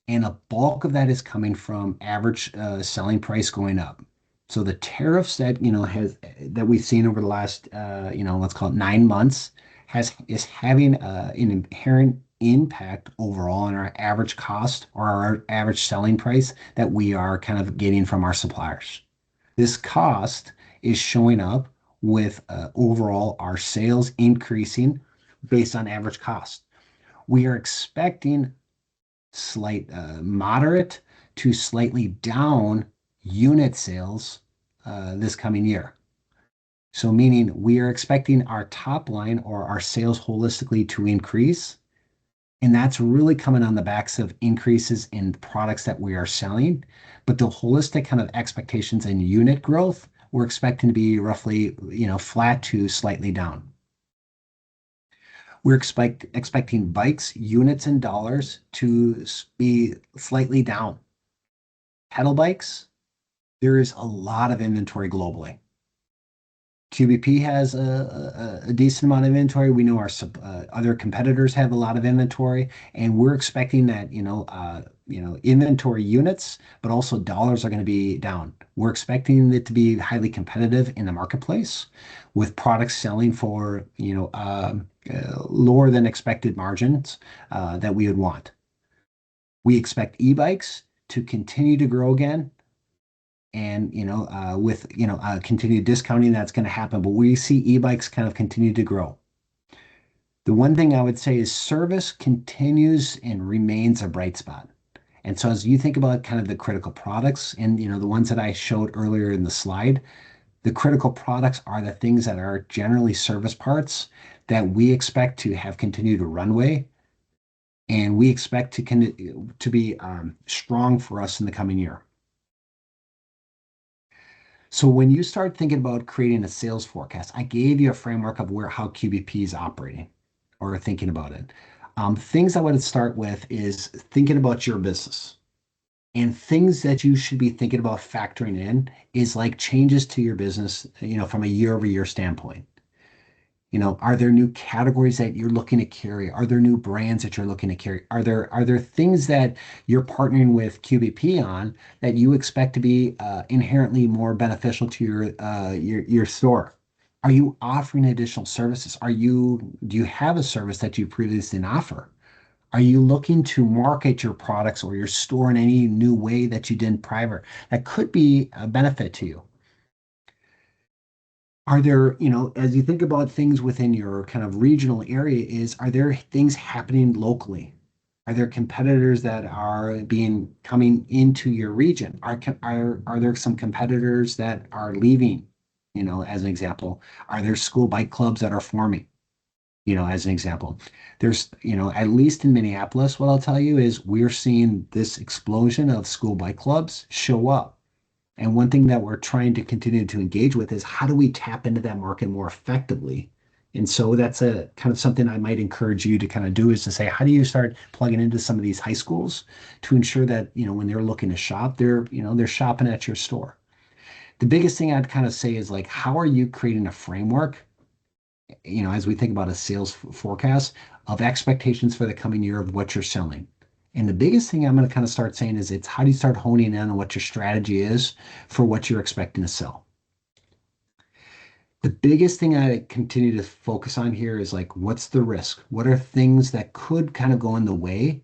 and a bulk of that is coming from average selling price going up. So the tariffs that we've seen over the last let's call it 9 months is having an inherent impact overall on our average cost or our average selling price that we are kind of getting from our suppliers. This cost is showing up with overall our sales increasing based on average cost. We are expecting slight, moderate to slightly down unit sales this coming year. So, meaning we are expecting our top line or our sales holistically to increase. And that's really coming on the backs of increases in products that we are selling. But the holistic kind of expectations in unit growth, we're expecting to be roughly, flat to slightly down. We're expecting bikes, units, and dollars to be slightly down. Pedal bikes, there is a lot of inventory globally. QBP has a decent amount of inventory. We know our other competitors have a lot of inventory, and we're expecting that inventory units, but also dollars are going to be down. We're expecting it to be highly competitive in the marketplace, with products selling for lower than expected margins that we would want. We expect e-bikes to continue to grow again, and with continued discounting that's going to happen, but we see e-bikes kind of continue to grow. The one thing I would say is service continues and remains a bright spot. And so as you think about kind of the critical products and the ones that I showed earlier in the slide, the critical products are the things that are generally service parts that we expect to have continued runway, and we expect to be strong for us in the coming year. So when you start thinking about creating a sales forecast, I gave you a framework of how QBP is operating or thinking about it. Things I would start with is thinking about your business. And things that you should be thinking about factoring in is like changes to your business, from a year-over-year standpoint. Are there new categories that you're looking to carry? Are there new brands that you're looking to carry? Are there things that you're partnering with QBP on that you expect to be inherently more beneficial to your store? Are you offering additional services? Do you have a service that you previously didn't offer? Are you looking to market your products or your store in any new way that you didn't prior that could be a benefit to you? Are there, as you think about things within your kind of regional area, are there things happening locally? Are there competitors that are being coming into your region? Are there some competitors that are leaving, as an example? Are there school bike clubs that are forming, as an example? There's, at least in Minneapolis, what I'll tell you is we're seeing this explosion of school bike clubs show up. And one thing that we're trying to continue to engage with is how do we tap into that market more effectively? And so that's a kind of something I might encourage you to kind of do is to say, how do you start plugging into some of these high schools to ensure that, when they're looking to shop, they're shopping at your store. The biggest thing I'd kind of say is like, how are you creating a framework, as we think about a sales forecast of expectations for the coming year of what you're selling? And the biggest thing I'm going to kind of start saying is it's how do you start honing in on what your strategy is for what you're expecting to sell? The biggest thing I continue to focus on here is like, what's the risk? What are things that could kind of go in the way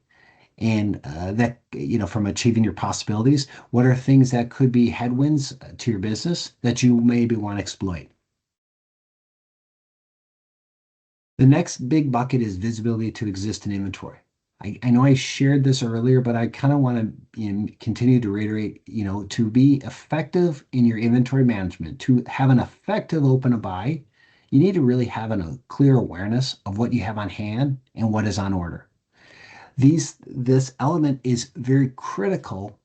and that, from achieving your possibilities? What are things that could be headwinds to your business that you maybe want to exploit? The next big bucket is visibility to existing inventory. I know I shared this earlier, but I kind of want to continue to reiterate, to be effective in your inventory management, to have an effective open to buy, you need to really have a clear awareness of what you have on hand and what is on order. This element is very critical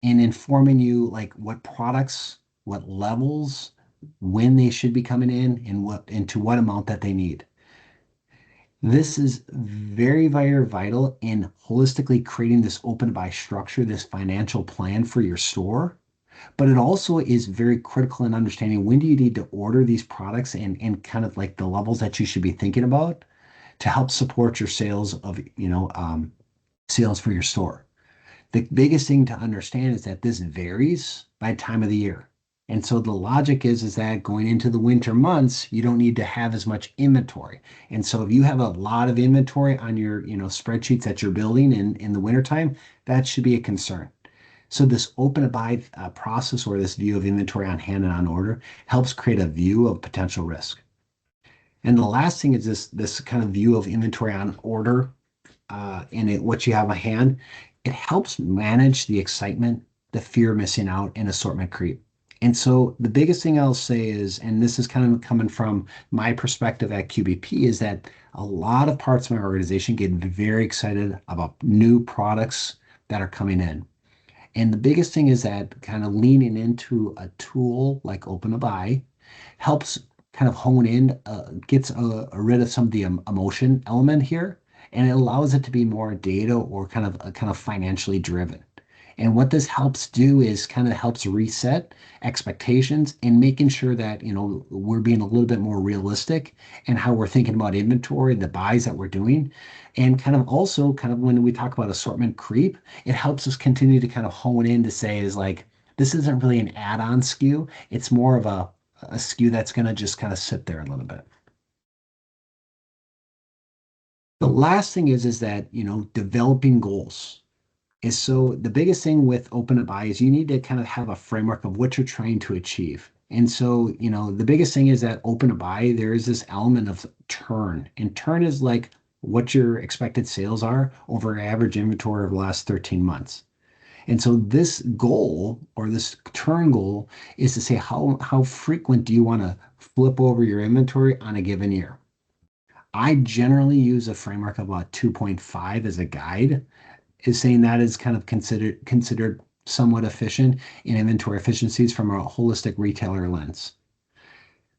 in informing you like what products, what levels, when they should be coming in, and to what amount that they need. This is very, very vital in holistically creating this open buy structure, this financial plan for your store. But it also is very critical in understanding when do you need to order these products and kind of like the levels that you should be thinking about to help support your sales sales for your store. The biggest thing to understand is that this varies by time of the year. And so the logic is that going into the winter months, you don't need to have as much inventory. And so if you have a lot of inventory on your, spreadsheets that you're building in the wintertime, that should be a concern. So this open to buy process or this view of inventory on hand and on order helps create a view of potential risk. And the last thing is this kind of view of inventory on order what you have on hand, it helps manage the excitement, the fear of missing out, and assortment creep. And so the biggest thing I'll say is, and this is kind of coming from my perspective at QBP, is that a lot of parts of my organization get very excited about new products that are coming in. And the biggest thing is that kind of leaning into a tool like Open to Buy helps kind of hone in, gets rid of some of the emotion element here, and it allows it to be more data or kind of financially driven. And what this helps do is kind of helps reset expectations and making sure that we're being a little bit more realistic in how we're thinking about inventory, the buys that we're doing, and kind of also kind of when we talk about assortment creep, it helps us continue to kind of hone in to say is like this isn't really an add-on SKU. It's more of a SKU that's going to just kind of sit there a little bit. The last thing is that, developing goals is so the biggest thing with open to buy is you need to kind of have a framework of what you're trying to achieve. And so, the biggest thing is that open to buy, there is this element of turn. And turn is like what your expected sales are over average inventory over the last 13 months. And so this goal or this turn goal is to say how frequent do you want to flip over your inventory on a given year? I generally use a framework of about 2.5 as a guide, is saying that is kind of considered somewhat efficient in inventory efficiencies from a holistic retailer lens.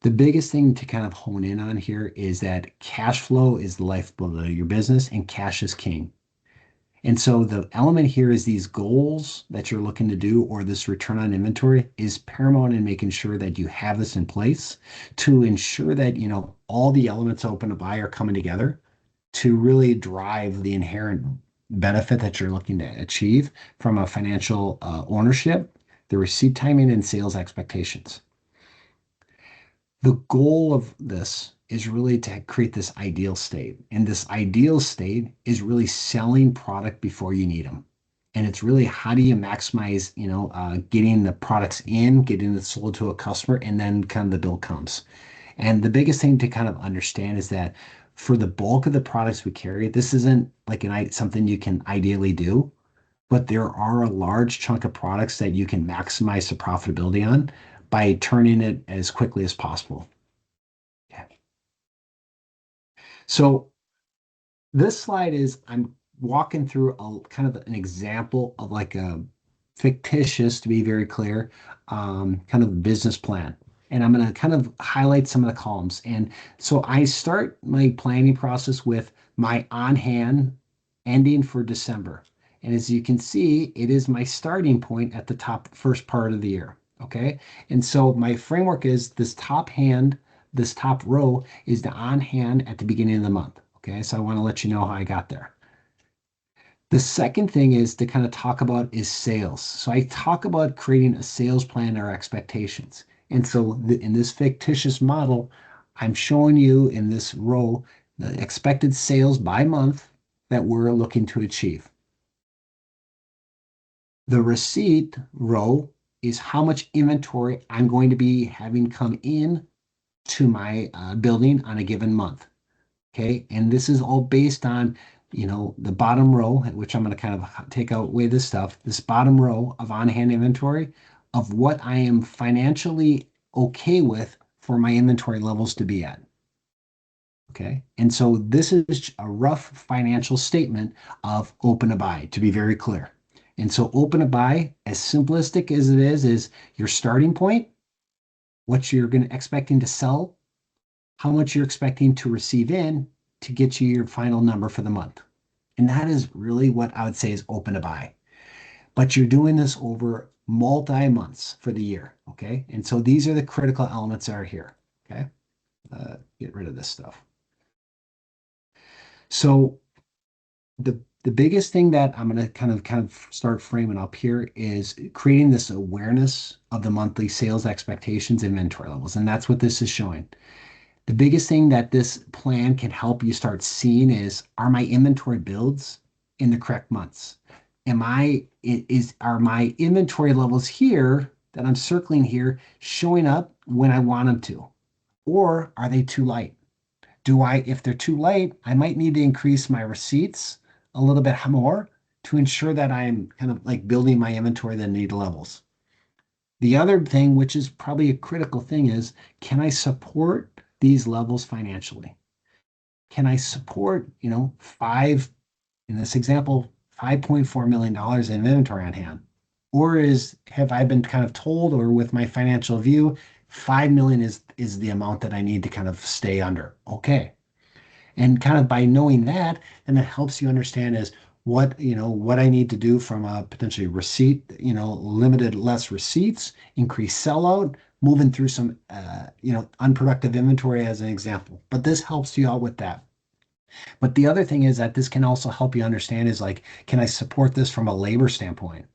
The biggest thing to kind of hone in on here is that cash flow is the lifeblood of your business and cash is king. And so the element here is these goals that you're looking to do or this return on inventory is paramount in making sure that you have this in place to ensure that, all the elements open to buy are coming together to really drive the inherent benefit that you're looking to achieve from a financial ownership, the receipt timing, and sales expectations. The goal of this is really to create this ideal state. And this ideal state is really selling product before you need them. And it's really how do you maximize, getting the products in, getting it sold to a customer, and then kind of the bill comes. And the biggest thing to kind of understand is that for the bulk of the products we carry, this isn't like something you can ideally do, but there are a large chunk of products that you can maximize the profitability on by turning it as quickly as possible. Okay. So this slide is I'm walking through a kind of an example of like a fictitious, to be very clear, kind of business plan. And I'm going to kind of highlight some of the columns. And so I start my planning process with my on hand ending for December. And as you can see, it is my starting point at the top first part of the year. Okay. And so my framework is this top row is the on hand at the beginning of the month. Okay. So I want to let you know how I got there. The second thing is to kind of talk about is sales. So I talk about creating a sales plan or expectations. And so in this fictitious model, I'm showing you in this row the expected sales by month that we're looking to achieve. The receipt row is how much inventory I'm going to be having come in to my building on a given month. Okay. And this is all based on, the bottom row, which I'm going to kind of take away this stuff, this bottom row of on hand inventory of what I am financially okay with for my inventory levels to be at. Okay. And so this is a rough financial statement of open to buy, to be very clear. And so open to buy, as simplistic as it is your starting point, what you're going to expecting to sell, how much you're expecting to receive in to get you your final number for the month. And that is really what I would say is open to buy. But you're doing this over multi months for the year. Okay. And so these are the critical elements that are here. Okay. Get rid of this stuff. So the biggest thing that I'm going to kind of start framing up here is creating this awareness of the monthly sales expectations, inventory levels. And that's what this is showing. The biggest thing that this plan can help you start seeing is, are my inventory builds in the correct months? Are my inventory levels here that I'm circling here showing up when I want them to? Or are they too light? If they're too light, I might need to increase my receipts a little bit more to ensure that I'm kind of like building my inventory that need levels. The other thing, which is probably a critical thing, is can I support these levels financially? Can I support, in this example, $5.4 million in inventory on hand? Or have I been kind of told, or with my financial view, 5 million is the amount that I need to kind of stay under? Okay. And kind of by knowing that, then it helps you understand is what I need to do from a potentially receipt, limited less receipts, increase sellout, moving through some unproductive inventory as an example. But this helps you out with that. But the other thing is that this can also help you understand is like, can I support this from a labor standpoint?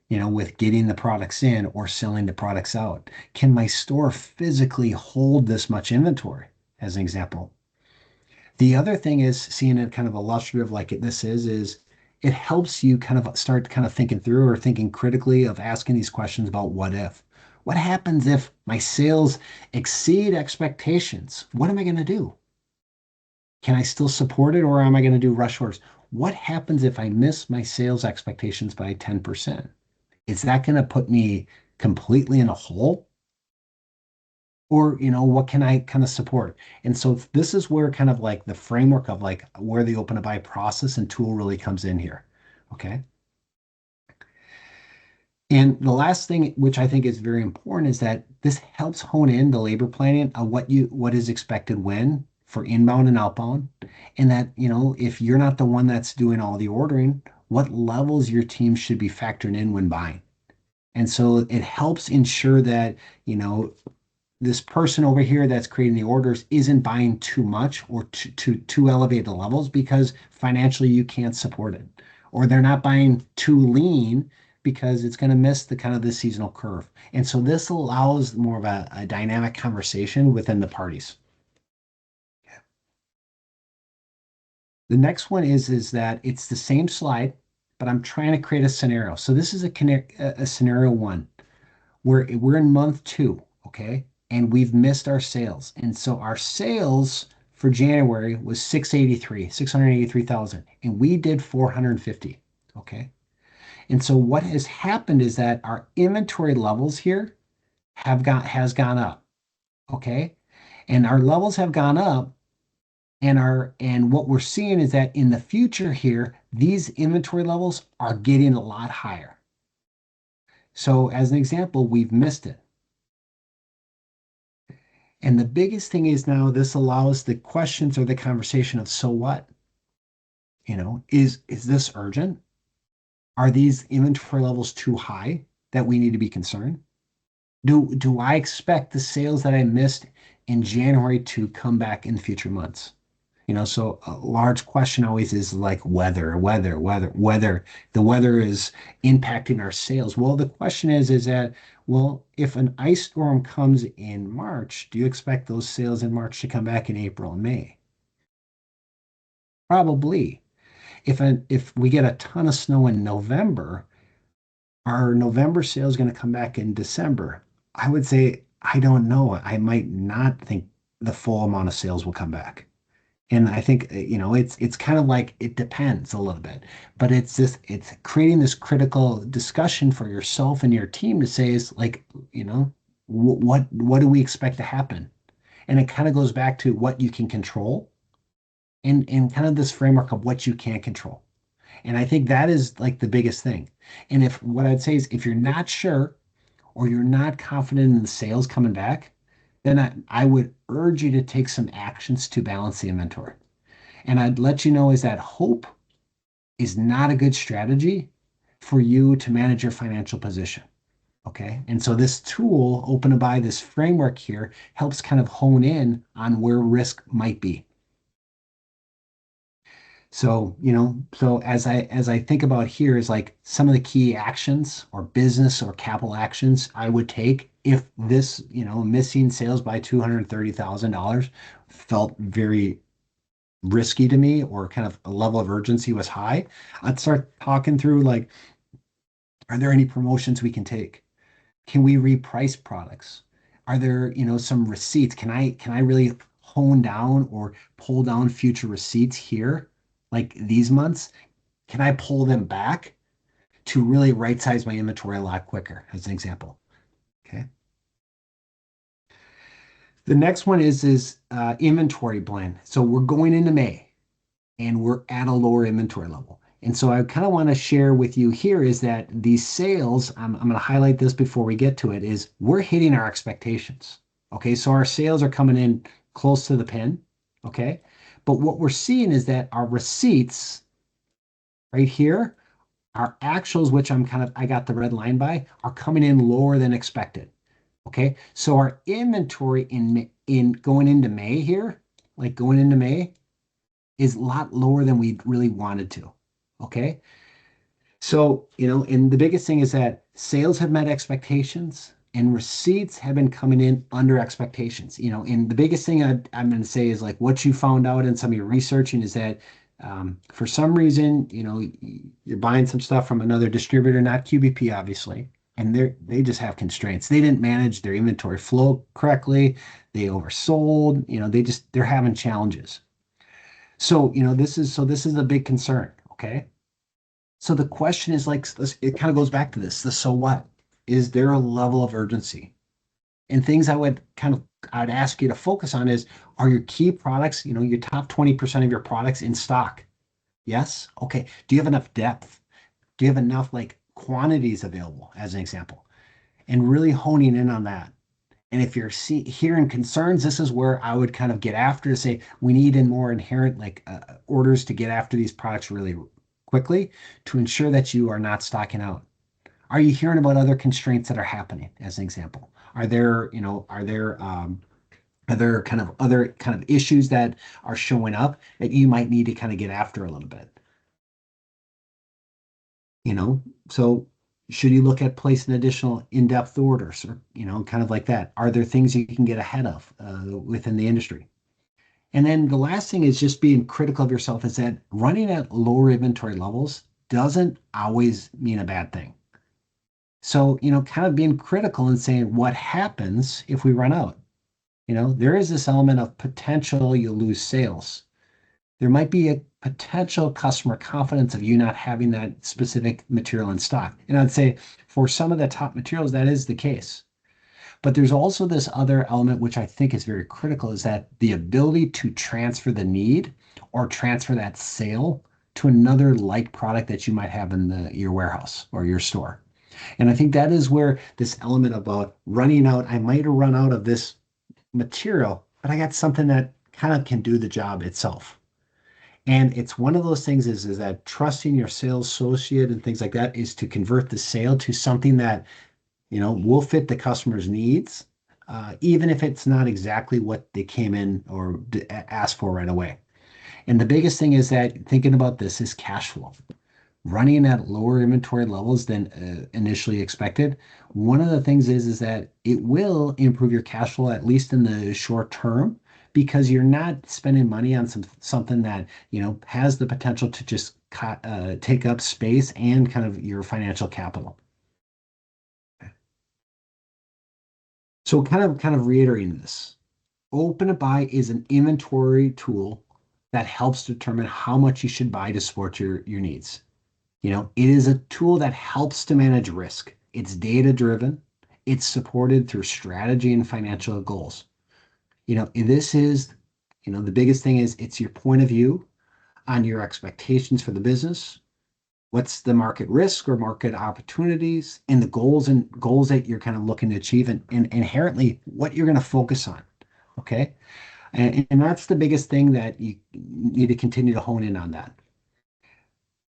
With getting the products in or selling the products out. Can my store physically hold this much inventory, as an example? The other thing is seeing it kind of illustrative like this is it helps you kind of start kind of thinking through or thinking critically of asking these questions about what if. What happens if my sales exceed expectations? What am I going to do? Can I still support it or am I going to do rush orders? What happens if I miss my sales expectations by 10%? Is that going to put me completely in a hole? Or what can I kind of support? And so this is where kind of like the framework of like where the open to buy process and tool really comes in here. Okay. And the last thing, which I think is very important, is that this helps hone in the labor planning of what is expected when for inbound and outbound. And that, if you're not the one that's doing all the ordering, what levels your team should be factoring in when buying. And so it helps ensure that, this person over here that's creating the orders isn't buying too much or too elevated levels because financially you can't support it, or they're not buying too lean because it's going to miss the kind of the seasonal curve. And so this allows more of a dynamic conversation within the parties. The next one is that it's the same slide, but I'm trying to create a scenario. So this is a scenario one where we're in month two, okay? And we've missed our sales. And so our sales for January was 683,000, and we did 450, okay? And so what has happened is that our inventory levels here has gone up, okay? And our levels have gone up, and what we're seeing is that in the future here, these inventory levels are getting a lot higher. So as an example, we've missed it. And the biggest thing is now this allows the questions or the conversation of so what? Is this urgent? Are these inventory levels too high that we need to be concerned? Do I expect the sales that I missed in January to come back in future months? So a large question always is like whether the weather is impacting our sales. Well, the question is that, well, if an ice storm comes in March, do you expect those sales in March to come back in April and May? Probably. If we get a ton of snow in November, are November sales going to come back in December? I would say I don't know. I might not think the full amount of sales will come back. And I think, it's kind of like it depends a little bit, but it's creating this critical discussion for yourself and your team to say is like, what do we expect to happen? And it kind of goes back to what you can control and kind of this framework of what you can't control. And I think that is like the biggest thing. And if what I'd say is if you're not sure or you're not confident in the sales coming back, then I would urge you to take some actions to balance the inventory. And I'd let you know is that hope is not a good strategy for you to manage your financial position. Okay. And so this tool, Open to Buy, this framework here helps kind of hone in on where risk might be. So, as I think about here is like some of the key actions or business or capital actions I would take if this, missing sales by $230,000 felt very risky to me or kind of a level of urgency was high. I'd start talking through like, are there any promotions we can take? Can we reprice products? Are there, some receipts? Can I really hone down or pull down future receipts here, like these months? Can I pull them back to really right size my inventory a lot quicker, as an example? Okay. The next one is inventory blend. So we're going into May and we're at a lower inventory level. And so I kind of want to share with you here is that these sales, I'm going to highlight this before we get to it, is we're hitting our expectations. Okay, so our sales are coming in close to the pin. Okay, but what we're seeing is that our receipts right here, our actuals, which I got the red line by, are coming in lower than expected. Okay, so our inventory in going into May here, like going into May, is a lot lower than we really wanted to. Okay. So, and the biggest thing is that sales have met expectations and receipts have been coming in under expectations. And the biggest thing I'm going to say is like what you found out in some of your researching is that for some reason, you're buying some stuff from another distributor, not QBP, obviously, and they just have constraints. They didn't manage their inventory flow correctly. They oversold, they're having challenges. So, this is a big concern. Okay. So the question is like, it kind of goes back to this, the so what? Is there a level of urgency? And things I'd ask you to focus on is, are your key products, your top 20% of your products in stock? Yes. Okay. Do you have enough depth? Do you have enough like quantities available as an example? And really honing in on that. And if you're hearing concerns, this is where I would kind of get after to say we need in more inherent like orders to get after these products really quickly to ensure that you are not stocking out. Are you hearing about other constraints that are happening? As an example, are there kind of other kind of issues that are showing up that you might need to kind of get after a little bit? So should you look at placing additional in-depth orders or, kind of like that? Are there things you can get ahead of within the industry? And then the last thing is just being critical of yourself is that running at lower inventory levels doesn't always mean a bad thing. So, kind of being critical and saying, what happens if we run out? There is this element of potential you lose sales. There might be a potential customer confidence of you not having that specific material in stock. And I'd say for some of the top materials, that is the case. But there's also this other element, which I think is very critical, is that the ability to transfer the need or transfer that sale to another like product that you might have in your warehouse or your store. And I think that is where this element about running out, I might have run out of this material, but I got something that kind of can do the job itself. And it's one of those things is that trusting your sales associate and things like that is to convert the sale to something that, will fit the customer's needs, even if it's not exactly what they came in or asked for right away. And the biggest thing is that thinking about this is cash flow. Running at lower inventory levels than initially expected, one of the things is that it will improve your cash flow, at least in the short term, because you're not spending money on something that, has the potential to just take up space and kind of your financial capital. So kind of reiterating this, open to buy is an inventory tool that helps determine how much you should buy to support your needs. It is a tool that helps to manage risk. It's data driven. It's supported through strategy and financial goals. This is, the biggest thing is it's your point of view on your expectations for the business. What's the market risk or market opportunities and the goals that you're kind of looking to achieve and inherently what you're going to focus on. Okay. And that's the biggest thing that you need to continue to hone in on that.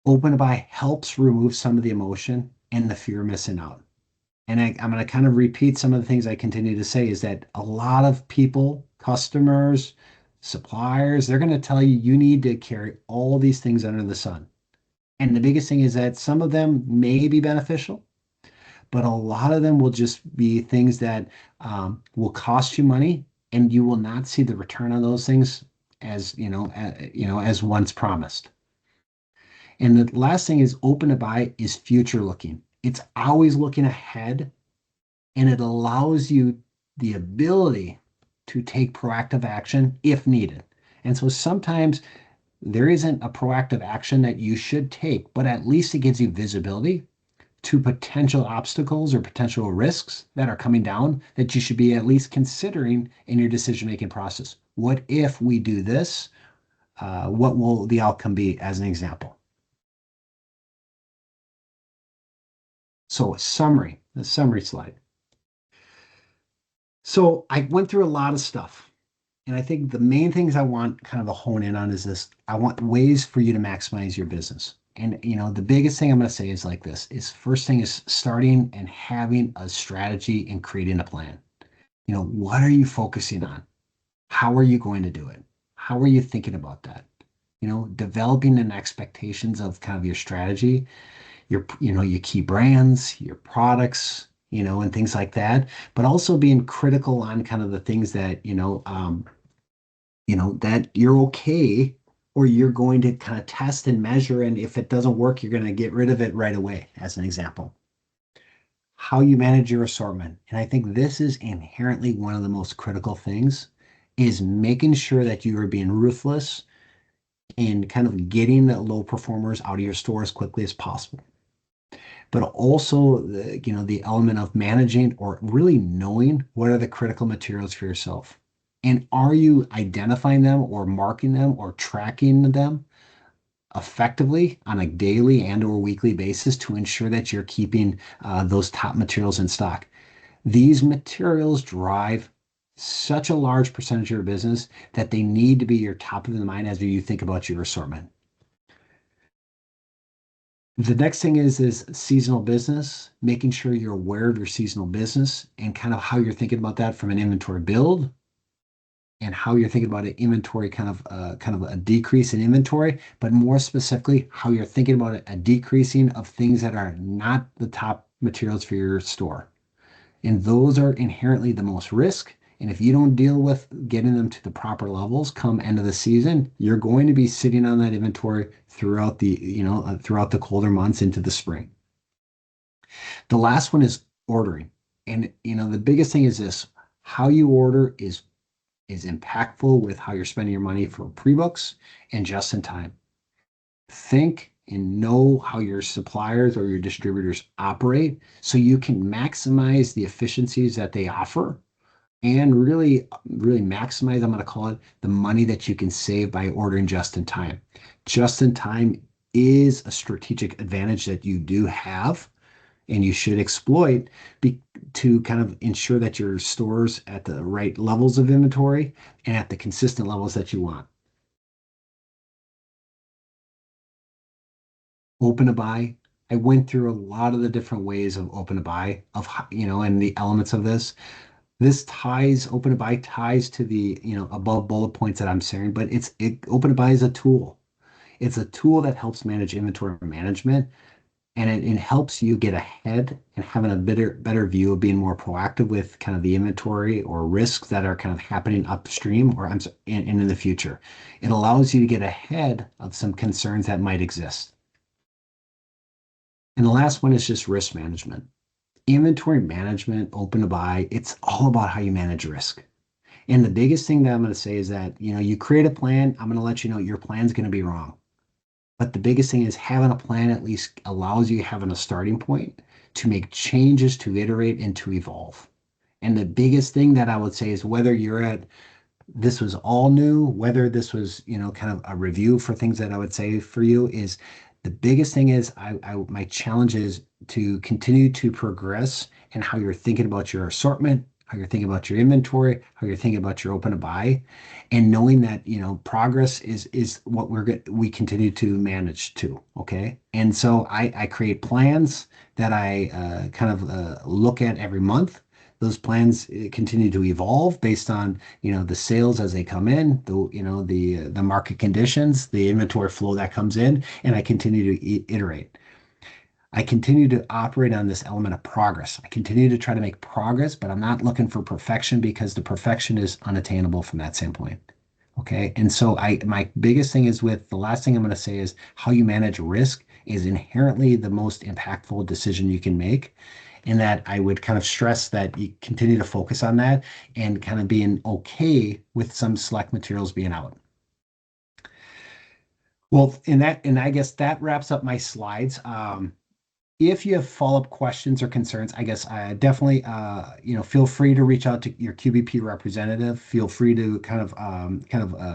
Open to buy helps remove some of the emotion and the fear of missing out. And I'm going to kind of repeat some of the things I continue to say is that a lot of people, customers, suppliers, they're going to tell you you need to carry all these things under the sun. And the biggest thing is that some of them may be beneficial, but a lot of them will just be things that will cost you money, and you will not see the return on those things as once promised. And the last thing is open to buy is future looking. It's always looking ahead, and it allows you the ability to take proactive action if needed. And so sometimes there isn't a proactive action that you should take, but at least it gives you visibility to potential obstacles or potential risks that are coming down that you should be at least considering in your decision-making process. What if we do this? What will the outcome be, as an example? So the summary slide. So I went through a lot of stuff. And I think the main things I want kind of to hone in on is this. I want ways for you to maximize your business. And the biggest thing I'm going to say is like this is first thing is starting and having a strategy and creating a plan. What are you focusing on? How are you going to do it? How are you thinking about that? Developing an expectations of kind of your strategy, your key brands, your products, and things like that, but also being critical on kind of the things that, that you're okay or you're going to kind of test and measure. And if it doesn't work, you're going to get rid of it right away, as an example. How you manage your assortment. And I think this is inherently one of the most critical things is making sure that you are being ruthless in kind of getting the low performers out of your store as quickly as possible. But also the element of managing or really knowing what are the critical materials for yourself. And are you identifying them or marking them or tracking them effectively on a daily and or weekly basis to ensure that you're keeping those top materials in stock? These materials drive such a large percentage of your business that they need to be your top of the mind as you think about your assortment. The next thing is seasonal business, making sure you're aware of your seasonal business and kind of how you're thinking about that from an inventory build and how you're thinking about an inventory kind of a decrease in inventory, but more specifically, how you're thinking about a decreasing of things that are not the top materials for your store. And those are inherently the most risk And if you don't deal with getting them to the proper levels come end of the season, you're going to be sitting on that inventory throughout throughout the colder months into the spring. The last one is ordering. And the biggest thing is this, how you order is impactful with how you're spending your money for pre-books and just in time. Think and know how your suppliers or your distributors operate so you can maximize the efficiencies that they offer and really maximize, I'm going to call it, the money that you can save by ordering just in time. Just in time is a strategic advantage that you do have and you should exploit to kind of ensure that your stores at the right levels of inventory and at the consistent levels that you want. Open to buy. I went through a lot of the different ways of open to buy and the elements of this. This ties open to buy ties to the above bullet points that I'm sharing, but open to buy is a tool. It's a tool that helps manage inventory management, and it helps you get ahead and having a better view of being more proactive with kind of the inventory or risks that are kind of happening upstream or in the future. It allows you to get ahead of some concerns that might exist. And the last one is just risk management. Inventory management, open to buy, it's all about how you manage risk. And the biggest thing that I'm going to say is that, you create a plan, I'm going to let you know your plan's going to be wrong. But the biggest thing is having a plan at least allows you having a starting point to make changes, to iterate, and to evolve. And the biggest thing that I would say is whether you're at this was all new, whether this was, kind of a review for things that I would say for you is the biggest thing is my challenge is to continue to progress and how you're thinking about your assortment, how you're thinking about your inventory, how you're thinking about your open to buy, and knowing that, progress is what we continue to manage to. Okay. And so I create plans that I kind of look at every month. Those plans continue to evolve based on the sales as they come in, the market conditions, the inventory flow that comes in, and I continue to iterate. I continue to operate on this element of progress. I continue to try to make progress, but I'm not looking for perfection because the perfection is unattainable from that standpoint. Okay. And so my biggest thing is with the last thing I'm going to say is how you manage risk is inherently the most impactful decision you can make. And that I would kind of stress that you continue to focus on that and kind of being okay with some select materials being out. Well, and I guess that wraps up my slides. If you have follow-up questions or concerns, I guess definitely feel free to reach out to your QBP representative. Feel free to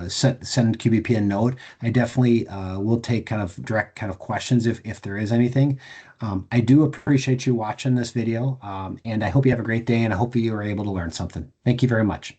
send QBP a note. I definitely will take kind of direct kind of questions if there is anything. I do appreciate you watching this video, and I hope you have a great day, and I hope you are able to learn something. Thank you very much.